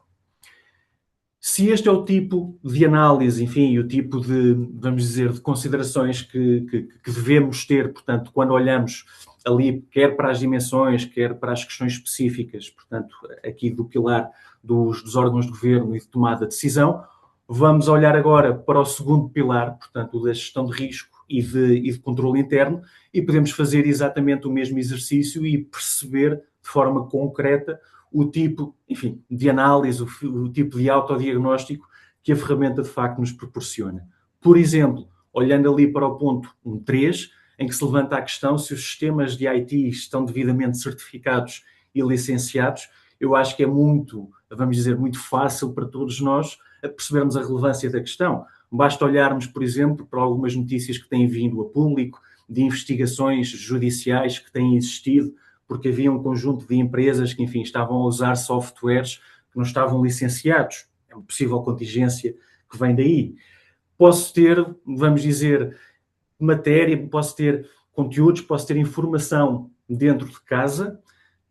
Se este é o tipo de análise, enfim, e o tipo de, vamos dizer, de considerações que devemos ter, portanto, quando olhamos ali, quer para as dimensões, quer para as questões específicas, portanto, aqui do pilar dos órgãos de governo e de tomada de decisão, vamos olhar agora para o segundo pilar, portanto, da gestão de risco e de controle interno, e podemos fazer exatamente o mesmo exercício e perceber de forma concreta o tipo, enfim, de análise, o tipo de autodiagnóstico que a ferramenta de facto nos proporciona. Por exemplo, olhando ali para o ponto 1.3, em que se levanta a questão se os sistemas de IT estão devidamente certificados e licenciados, eu acho que é muito, vamos dizer, muito fácil para todos nós percebermos a relevância da questão. Basta olharmos, por exemplo, para algumas notícias que têm vindo a público, de investigações judiciais que têm existido, porque havia um conjunto de empresas que, enfim, estavam a usar softwares que não estavam licenciados. É uma possível contingência que vem daí. Posso ter, vamos dizer, matéria, posso ter conteúdos, posso ter informação dentro de casa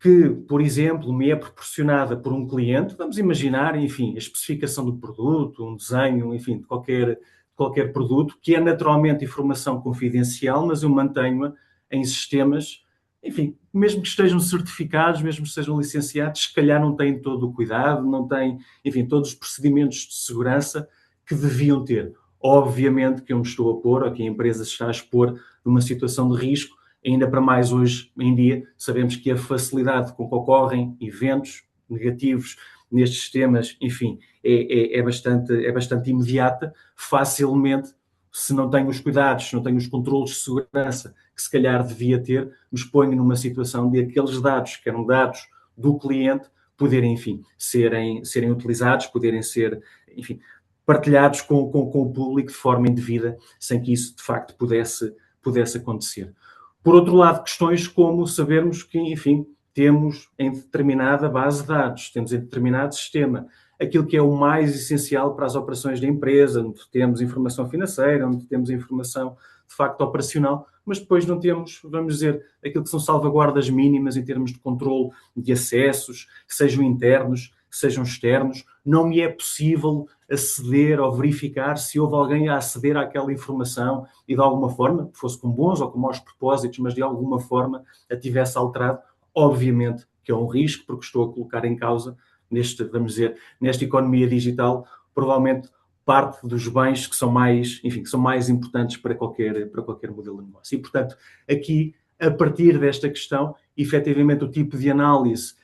que, por exemplo, me é proporcionada por um cliente. Vamos imaginar, enfim, a especificação do produto, um desenho, enfim, de qualquer produto, que é naturalmente informação confidencial, mas eu mantenho-a em sistemas, enfim, mesmo que estejam certificados, mesmo que sejam licenciados, se calhar não têm todo o cuidado, não têm, enfim, todos os procedimentos de segurança que deviam ter. Obviamente que eu me estou a pôr, ou que a empresa se está a expor numa situação de risco, ainda para mais hoje em dia, sabemos que a facilidade com que ocorrem eventos negativos nestes sistemas, enfim, é bastante imediata, facilmente, se não tenho os cuidados, se não tenho os controlos de segurança que se calhar devia ter, me exponho numa situação de aqueles dados, que eram dados do cliente, poderem, enfim, serem utilizados, poderem ser, enfim, partilhados com o público de forma indevida, sem que isso, de facto, pudesse acontecer. Por outro lado, questões como sabermos que, enfim, temos em determinada base de dados, temos em determinado sistema, aquilo que é o mais essencial para as operações da empresa, onde temos informação financeira, onde temos informação, de facto, operacional, mas depois não temos, vamos dizer, aquilo que são salvaguardas mínimas em termos de controle de acessos, sejam internos, sejam externos. Não me é possível aceder ou verificar se houve alguém a aceder àquela informação e de alguma forma, fosse com bons ou com maus propósitos, mas de alguma forma a tivesse alterado. Obviamente que é um risco, porque estou a colocar em causa, nesta economia digital, provavelmente parte dos bens que são mais importantes para qualquer modelo de negócio. E, portanto, aqui, a partir desta questão, efetivamente o tipo de análise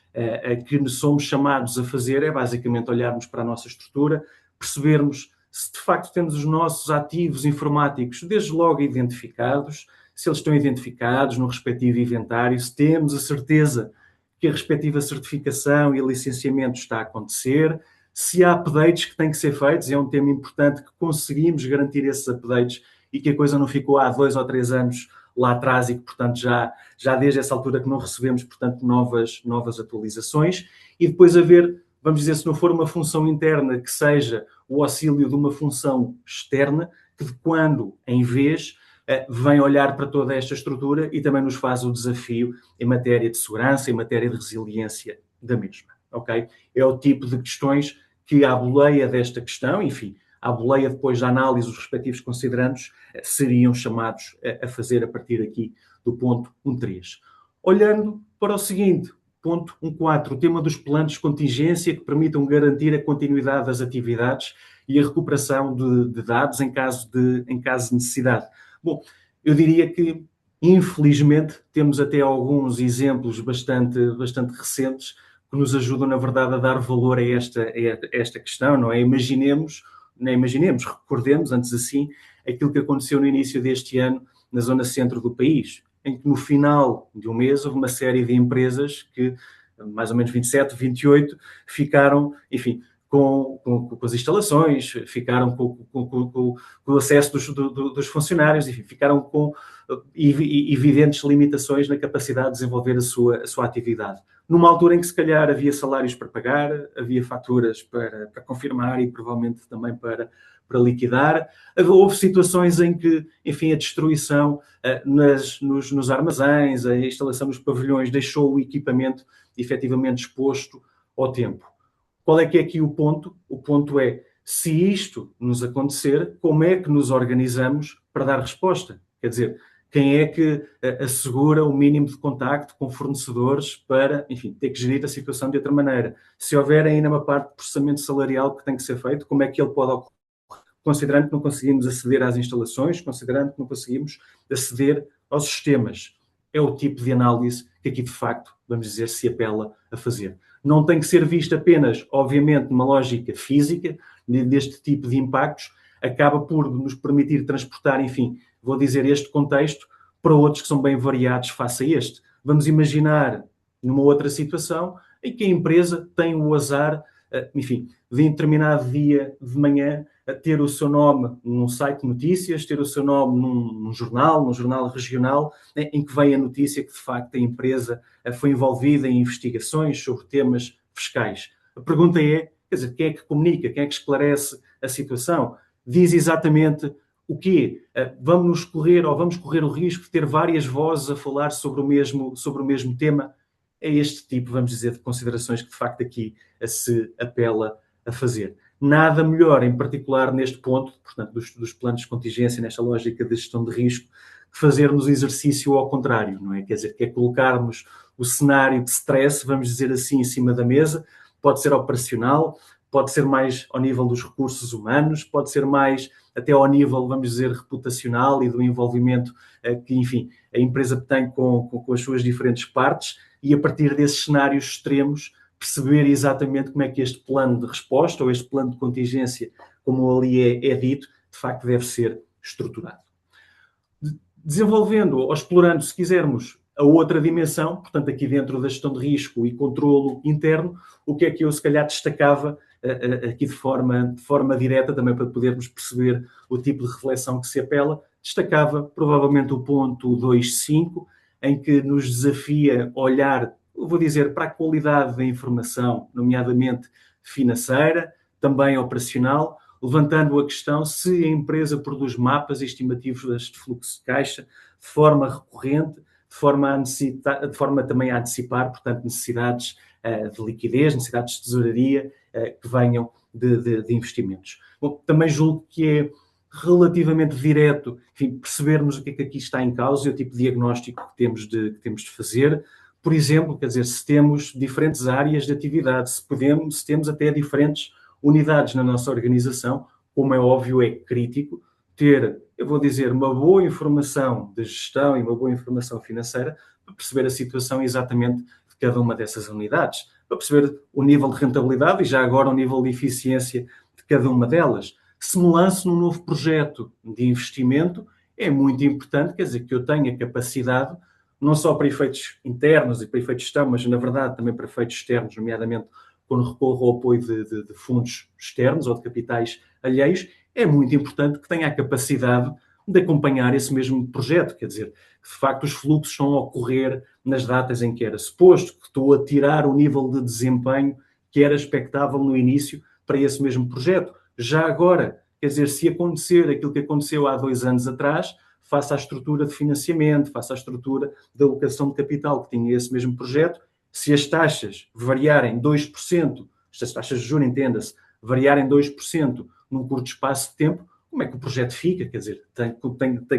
que somos chamados a fazer é basicamente olharmos para a nossa estrutura, percebermos se de facto temos os nossos ativos informáticos desde logo identificados, se eles estão identificados no respectivo inventário, se temos a certeza que a respectiva certificação e licenciamento está a acontecer, se há updates que têm que ser feitos, é um tema importante que conseguimos garantir esses updates e que a coisa não ficou há 2 ou 3 anos lá atrás e que, portanto, já desde essa altura que não recebemos, portanto, novas atualizações. E depois haver, vamos dizer, se não for uma função interna, que seja o auxílio de uma função externa, que de quando em vez vem olhar para toda esta estrutura e também nos faz o desafio em matéria de segurança, em matéria de resiliência da mesma. Okay? É o tipo de questões que, à boleia desta questão, enfim, à boleia depois da análise dos respectivos considerandos, seriam chamados a fazer a partir aqui do ponto 1.3. Olhando para o seguinte, ponto 1.4, o tema dos planos de contingência que permitam garantir a continuidade das atividades e a recuperação de dados em caso de necessidade. Bom, eu diria que, infelizmente, temos até alguns exemplos bastante recentes que nos ajudam, na verdade, a dar valor a esta questão, não é? Recordemos, antes assim, aquilo que aconteceu no início deste ano na zona centro do país. em que no final de um mês houve uma série de empresas que, mais ou menos 27, 28, ficaram, enfim, com as instalações, ficaram com o acesso dos funcionários, enfim, ficaram com evidentes limitações na capacidade de desenvolver a sua atividade. Numa altura em que, se calhar, havia salários para pagar, havia faturas para confirmar e, provavelmente, também para liquidar. Houve situações em que, enfim, a destruição nos armazéns, a instalação nos pavilhões deixou o equipamento efetivamente exposto ao tempo. Qual é que é aqui o ponto? O ponto é, se isto nos acontecer, como é que nos organizamos para dar resposta? Quer dizer, quem é que assegura o mínimo de contacto com fornecedores para, enfim, ter que gerir a situação de outra maneira? Se houver ainda uma parte de processamento salarial que tem que ser feito, como é que ele pode ocorrer? Considerando que não conseguimos aceder às instalações, considerando que não conseguimos aceder aos sistemas. É o tipo de análise que aqui, de facto, vamos dizer, se apela a fazer. Não tem que ser visto apenas, obviamente, numa lógica física, deste tipo de impactos, acaba por nos permitir transportar, enfim, vou dizer, este contexto para outros que são bem variados face a este. Vamos imaginar numa outra situação em que a empresa tem o azar, enfim, de em determinado dia de manhã, ter o seu nome num site de notícias, ter o seu nome num jornal regional, em que vem a notícia que, de facto, a empresa foi envolvida em investigações sobre temas fiscais. A pergunta é, quer dizer, quem é que comunica, quem é que esclarece a situação? Diz exatamente o quê? Vamos correr o risco de ter várias vozes a falar sobre o mesmo tema? É este tipo, vamos dizer, de considerações que, de facto, aqui se apela a fazer. Nada melhor, em particular neste ponto, portanto, dos planos de contingência, nesta lógica de gestão de risco, que fazermos o exercício ao contrário, não é? Quer dizer, que é colocarmos o cenário de stress, vamos dizer assim, em cima da mesa. Pode ser operacional, pode ser mais ao nível dos recursos humanos, pode ser mais até ao nível, vamos dizer, reputacional e do envolvimento que, enfim, a empresa tem com as suas diferentes partes, e a partir desses cenários extremos perceber exatamente como é que este plano de resposta ou este plano de contingência, como ali é dito, de facto deve ser estruturado. Desenvolvendo ou explorando, se quisermos, a outra dimensão, portanto, aqui dentro da gestão de risco e controlo interno, o que é que eu, se calhar, destacava aqui de forma direta, também para podermos perceber o tipo de reflexão que se apela, destacava provavelmente o ponto 2.5, em que nos desafia a olhar, vou dizer, para a qualidade da informação, nomeadamente financeira, também operacional, levantando a questão se a empresa produz mapas estimativos de fluxo de caixa de forma recorrente, de forma também a antecipar, portanto, necessidades de liquidez, necessidades de tesouraria que venham de investimentos. Bom, também julgo que é relativamente direto, enfim, percebermos o que é que aqui está em causa e o tipo de diagnóstico que temos de fazer. Por exemplo, quer dizer, se temos diferentes áreas de atividade, se temos até diferentes unidades na nossa organização, como é óbvio, é crítico ter, eu vou dizer, uma boa informação de gestão e uma boa informação financeira para perceber a situação exatamente de cada uma dessas unidades, para perceber o nível de rentabilidade e já agora o nível de eficiência de cada uma delas. Se me lanço num novo projeto de investimento, é muito importante, quer dizer, que eu tenha capacidade, não só para efeitos internos e para efeitos de gestão, mas, na verdade, também para efeitos externos, nomeadamente quando recorro ao apoio de fundos externos ou de capitais alheios, é muito importante que tenha a capacidade de acompanhar esse mesmo projeto, quer dizer, que de facto os fluxos estão a ocorrer nas datas em que era suposto, que estou a tirar o nível de desempenho que era expectável no início para esse mesmo projeto. Já agora, quer dizer, se acontecer aquilo que aconteceu há 2 anos atrás, face à estrutura de financiamento, face à estrutura de alocação de capital que tinha esse mesmo projeto, se as taxas variarem 2%, se as taxas de juros, entenda-se, variarem 2% num curto espaço de tempo, como é que o projeto fica? Quer dizer,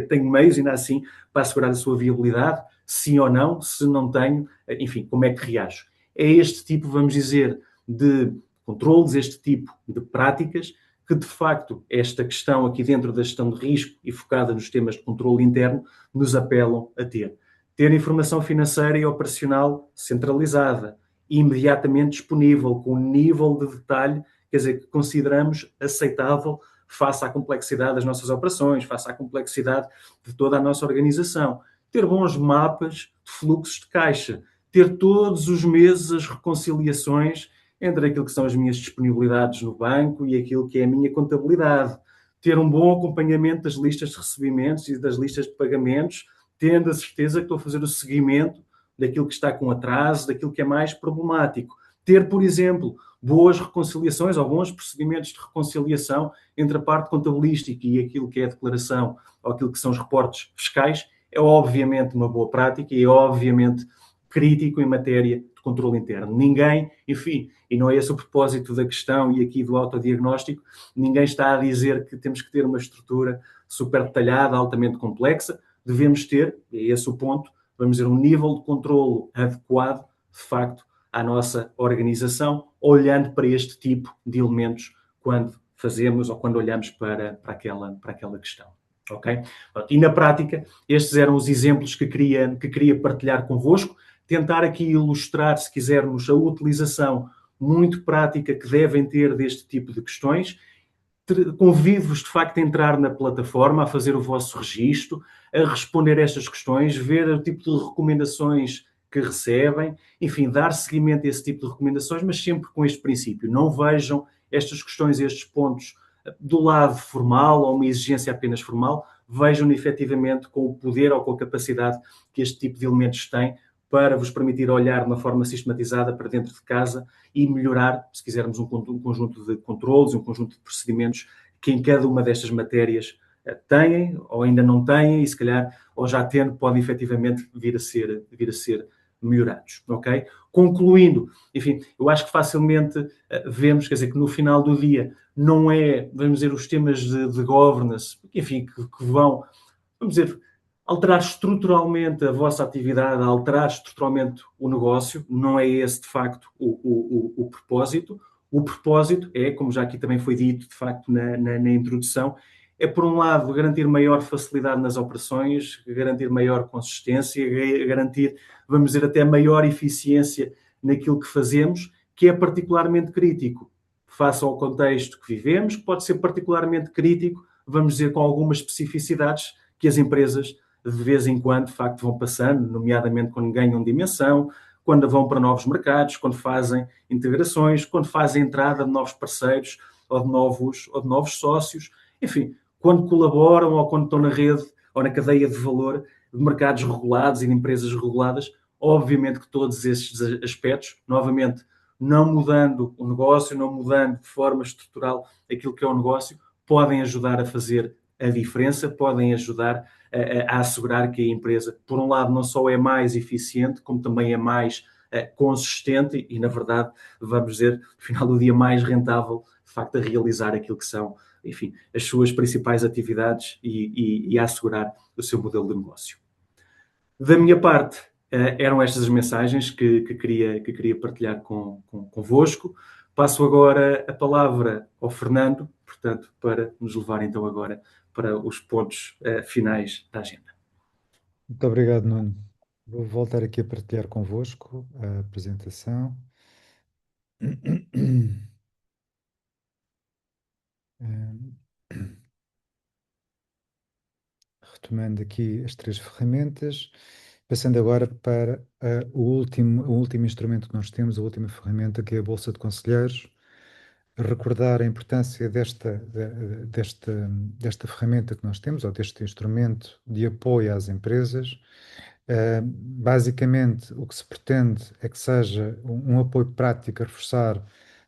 tenho meios ainda assim para assegurar a sua viabilidade? Sim ou não? Se não tenho, enfim, como é que reajo? É este tipo, vamos dizer, de controles, este tipo de práticas que, de facto, esta questão aqui dentro da gestão de risco e focada nos temas de controle interno, nos apelam a ter. Ter informação financeira e operacional centralizada, imediatamente disponível, com um nível de detalhe, quer dizer, que consideramos aceitável face à complexidade das nossas operações, face à complexidade de toda a nossa organização. ter bons mapas de fluxos de caixa, ter todos os meses as reconciliações entre aquilo que são as minhas disponibilidades no banco e aquilo que é a minha contabilidade, ter um bom acompanhamento das listas de recebimentos e das listas de pagamentos, tendo a certeza que estou a fazer o seguimento daquilo que está com atraso, daquilo que é mais problemático. Ter, por exemplo, boas reconciliações ou bons procedimentos de reconciliação entre a parte contabilística e aquilo que é a declaração ou aquilo que são os reportes fiscais, é obviamente uma boa prática e é obviamente crítico em matéria de controle interno. Ninguém, enfim, e não é esse o propósito da questão e aqui do autodiagnóstico, ninguém está a dizer que temos que ter uma estrutura super detalhada, altamente complexa, devemos ter, e é esse o ponto, vamos dizer, um nível de controlo adequado, de facto, à nossa organização, olhando para este tipo de elementos quando fazemos ou quando olhamos para aquela questão. Okay? E na prática, estes eram os exemplos que queria partilhar convosco, tentar aqui ilustrar, se quisermos, a utilização muito prática que devem ter deste tipo de questões. Convido-vos, de facto, a entrar na plataforma, a fazer o vosso registro, a responder a estas questões, ver o tipo de recomendações que recebem, enfim, dar seguimento a esse tipo de recomendações, mas sempre com este princípio. Não vejam estas questões, estes pontos do lado formal ou uma exigência apenas formal, vejam-no efetivamente com o poder ou com a capacidade que este tipo de elementos têm para vos permitir olhar de uma forma sistematizada para dentro de casa e melhorar, se quisermos, um conjunto de controles, um conjunto de procedimentos que em cada uma destas matérias têm ou ainda não têm e se calhar, ou já tendo, podem efetivamente vir a ser melhorados, ok? Concluindo, enfim, eu acho que facilmente vemos, quer dizer, que no final do dia não é, vamos dizer, os temas de governance, enfim, que vão, vamos dizer, alterar estruturalmente a vossa atividade, alterar estruturalmente o negócio, não é esse, de facto, o propósito. O propósito é, como já aqui também foi dito, de facto, na introdução, é, por um lado, garantir maior facilidade nas operações, garantir maior consistência, garantir, vamos dizer, até maior eficiência naquilo que fazemos, que é particularmente crítico face ao contexto que vivemos, que pode ser particularmente crítico, vamos dizer, com algumas especificidades que as empresas de vez em quando, de facto, vão passando, nomeadamente quando ganham dimensão, quando vão para novos mercados, quando fazem integrações, quando fazem entrada de novos parceiros ou de novos sócios, enfim, quando colaboram ou quando estão na rede ou na cadeia de valor de mercados regulados e de empresas reguladas, obviamente que todos estes aspectos, novamente, não mudando o negócio, não mudando de forma estrutural aquilo que é o negócio, podem ajudar a fazer a diferença, podem ajudar a assegurar que a empresa, por um lado, não só é mais eficiente, como também é mais consistente e, na verdade, vamos dizer, no final do dia, mais rentável, de facto, a realizar aquilo que são, enfim, as suas principais atividades e a assegurar o seu modelo de negócio. Da minha parte, eram estas as mensagens que queria partilhar convosco. Passo agora a palavra ao Fernando, portanto, para nos levar então agora para os pontos finais da agenda. Muito obrigado, Nuno. Vou voltar aqui a partilhar convosco a apresentação. Retomando aqui as três ferramentas, passando agora para o último instrumento que nós temos, a última ferramenta, que é a Bolsa de Conselheiros. Recordar a importância desta ferramenta que nós temos, ou deste instrumento de apoio às empresas. Basicamente, o que se pretende é que seja um apoio prático a reforçar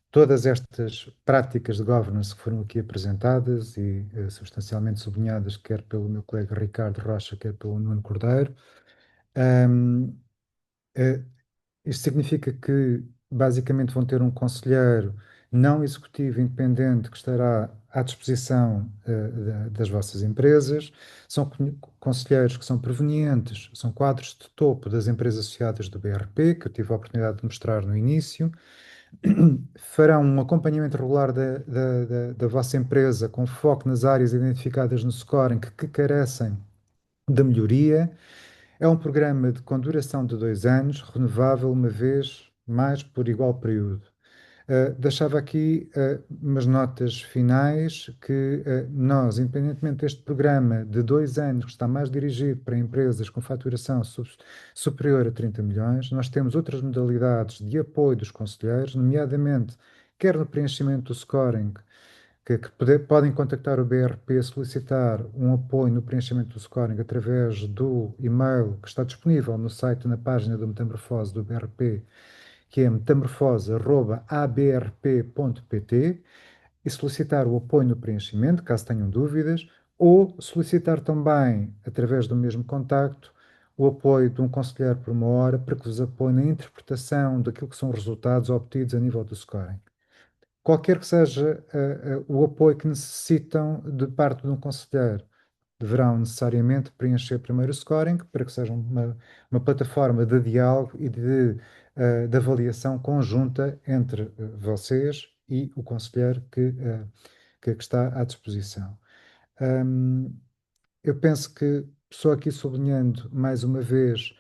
todas estas práticas de governance que foram aqui apresentadas e substancialmente sublinhadas, quer pelo meu colega Ricardo Rocha, quer pelo Nuno Cordeiro. Isto significa que, basicamente, vão ter um conselheiro não executivo independente que estará à disposição das vossas empresas. São conselheiros que são provenientes, são quadros de topo das empresas associadas do BRP, que eu tive a oportunidade de mostrar no início. Farão um acompanhamento regular da vossa empresa com foco nas áreas identificadas no scoring que carecem de melhoria. É um programa com duração de 2 anos, renovável uma vez mais por igual período. Deixava aqui umas notas finais que nós, independentemente deste programa de 2 anos, que está mais dirigido para empresas com faturação superior a 30 milhões, nós temos outras modalidades de apoio dos conselheiros, nomeadamente quer no preenchimento do scoring, que podem contactar o BRP, solicitar um apoio no preenchimento do scoring através do e-mail que está disponível no site, na página do Metamorfose do BRP, que é metamorfose@abrp.pt, e solicitar o apoio no preenchimento, caso tenham dúvidas, ou solicitar também, através do mesmo contacto, o apoio de um conselheiro por 1 hora para que vos apoie na interpretação daquilo que são os resultados obtidos a nível do scoring. Qualquer que seja o apoio que necessitam de parte de um conselheiro, deverão necessariamente preencher primeiro o scoring para que seja uma plataforma de diálogo e de avaliação conjunta entre vocês e o conselheiro que está à disposição. Eu penso que, só aqui sublinhando mais uma vez,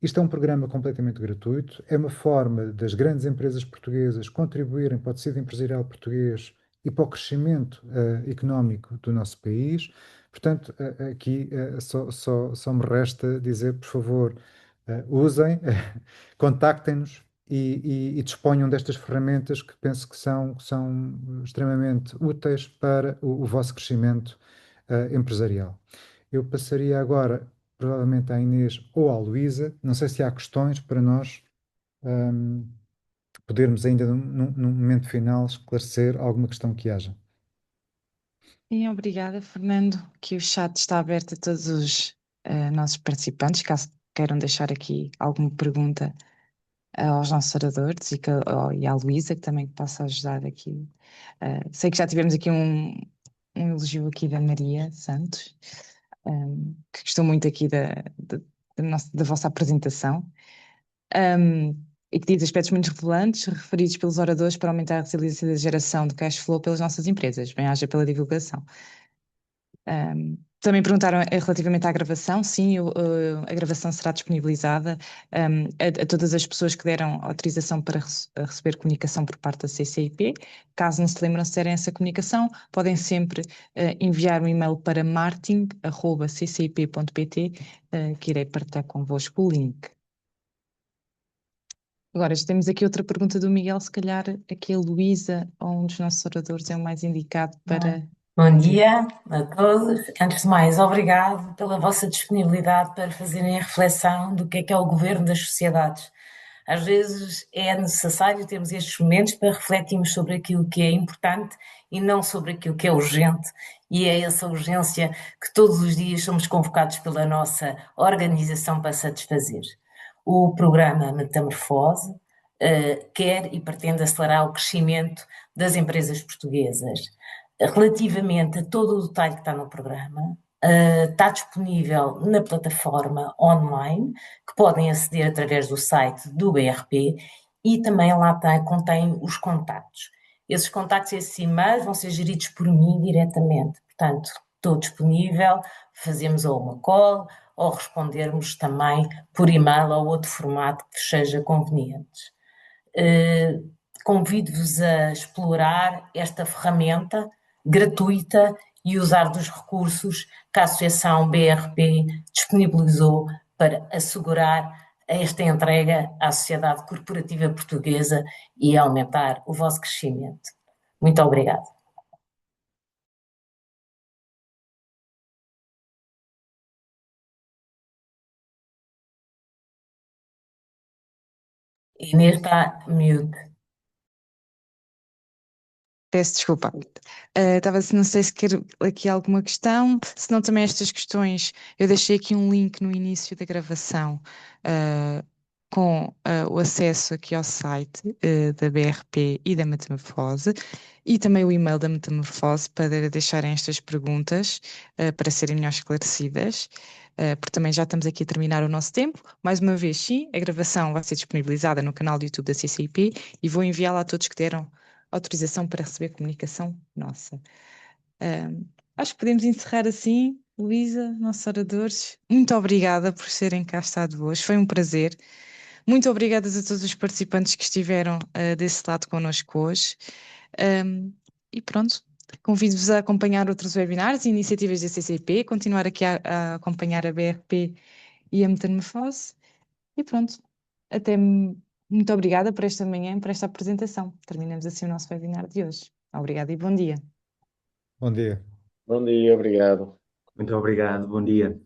isto é um programa completamente gratuito, é uma forma das grandes empresas portuguesas contribuírem para o tecido empresarial português e para o crescimento económico do nosso país. Portanto, aqui só me resta dizer, por favor, usem, contactem-nos e disponham destas ferramentas que penso que são extremamente úteis para o vosso crescimento empresarial. Eu passaria agora provavelmente à Inês ou à Luísa. Não sei se há questões para nós podermos ainda, num momento final, esclarecer alguma questão que haja. Sim, obrigada, Fernando, que o chat está aberto a todos os nossos participantes, caso queiram deixar aqui alguma pergunta aos nossos oradores e à Luísa, que também possa ajudar aqui. Sei que já tivemos aqui um elogio aqui da Maria Santos, que gostou muito aqui da vossa apresentação, e que diz aspectos muito relevantes referidos pelos oradores para aumentar a resiliência da geração de cash flow pelas nossas empresas. Bem-aja pela divulgação. Também perguntaram relativamente à gravação. Sim, a gravação será disponibilizada a todas as pessoas que deram autorização para receber comunicação por parte da CCIP. Caso não se lembram se terem essa comunicação, podem sempre enviar um e-mail para marketing@ccip.pt, que irei partilhar convosco o link. Agora, já temos aqui outra pergunta do Miguel, se calhar aqui a Luísa ou um dos nossos oradores é o mais indicado para... Bom dia a todos. Antes de mais, obrigado pela vossa disponibilidade para fazerem a reflexão do que é o governo das sociedades. Às vezes é necessário termos estes momentos para refletirmos sobre aquilo que é importante e não sobre aquilo que é urgente, e é essa urgência que todos os dias somos convocados pela nossa organização para satisfazer. O programa Metamorfose quer e pretende acelerar o crescimento das empresas portuguesas. Relativamente a todo o detalhe que está no programa, está disponível na plataforma online, que podem aceder através do site do BRP, e também lá contém os contactos. Esses contactos e esses e-mails vão ser geridos por mim diretamente. Portanto, estou disponível, fazemos ou uma call ou respondermos também por e-mail ou outro formato que seja conveniente. Convido-vos a explorar esta ferramenta gratuita e usar dos recursos que a Associação BRP disponibilizou para assegurar esta entrega à sociedade corporativa portuguesa e aumentar o vosso crescimento. Muito obrigada. Inês está mute. Peço desculpa. Não sei se quer aqui alguma questão, se não também estas questões, eu deixei aqui um link no início da gravação com o acesso aqui ao site da BRP e da Metamorfose, e também o e-mail da Metamorfose para deixarem estas perguntas para serem melhor esclarecidas, porque também já estamos aqui a terminar o nosso tempo. Mais uma vez, sim, a gravação vai ser disponibilizada no canal do YouTube da CCIP e vou enviá-la a todos que deram autorização para receber comunicação nossa. Acho que podemos encerrar assim. Luísa, nossos oradores, muito obrigada por serem cá estado hoje, foi um prazer. Muito obrigadas a todos os participantes que estiveram desse lado connosco hoje. E pronto, convido-vos a acompanhar outros webinars e iniciativas da CCP, continuar aqui a acompanhar a BRP e a Metamorfose. E pronto, muito obrigada por esta manhã, por esta apresentação. Terminamos assim o nosso webinar de hoje. Obrigada e bom dia. Bom dia. Bom dia, obrigado. Muito obrigado, bom dia.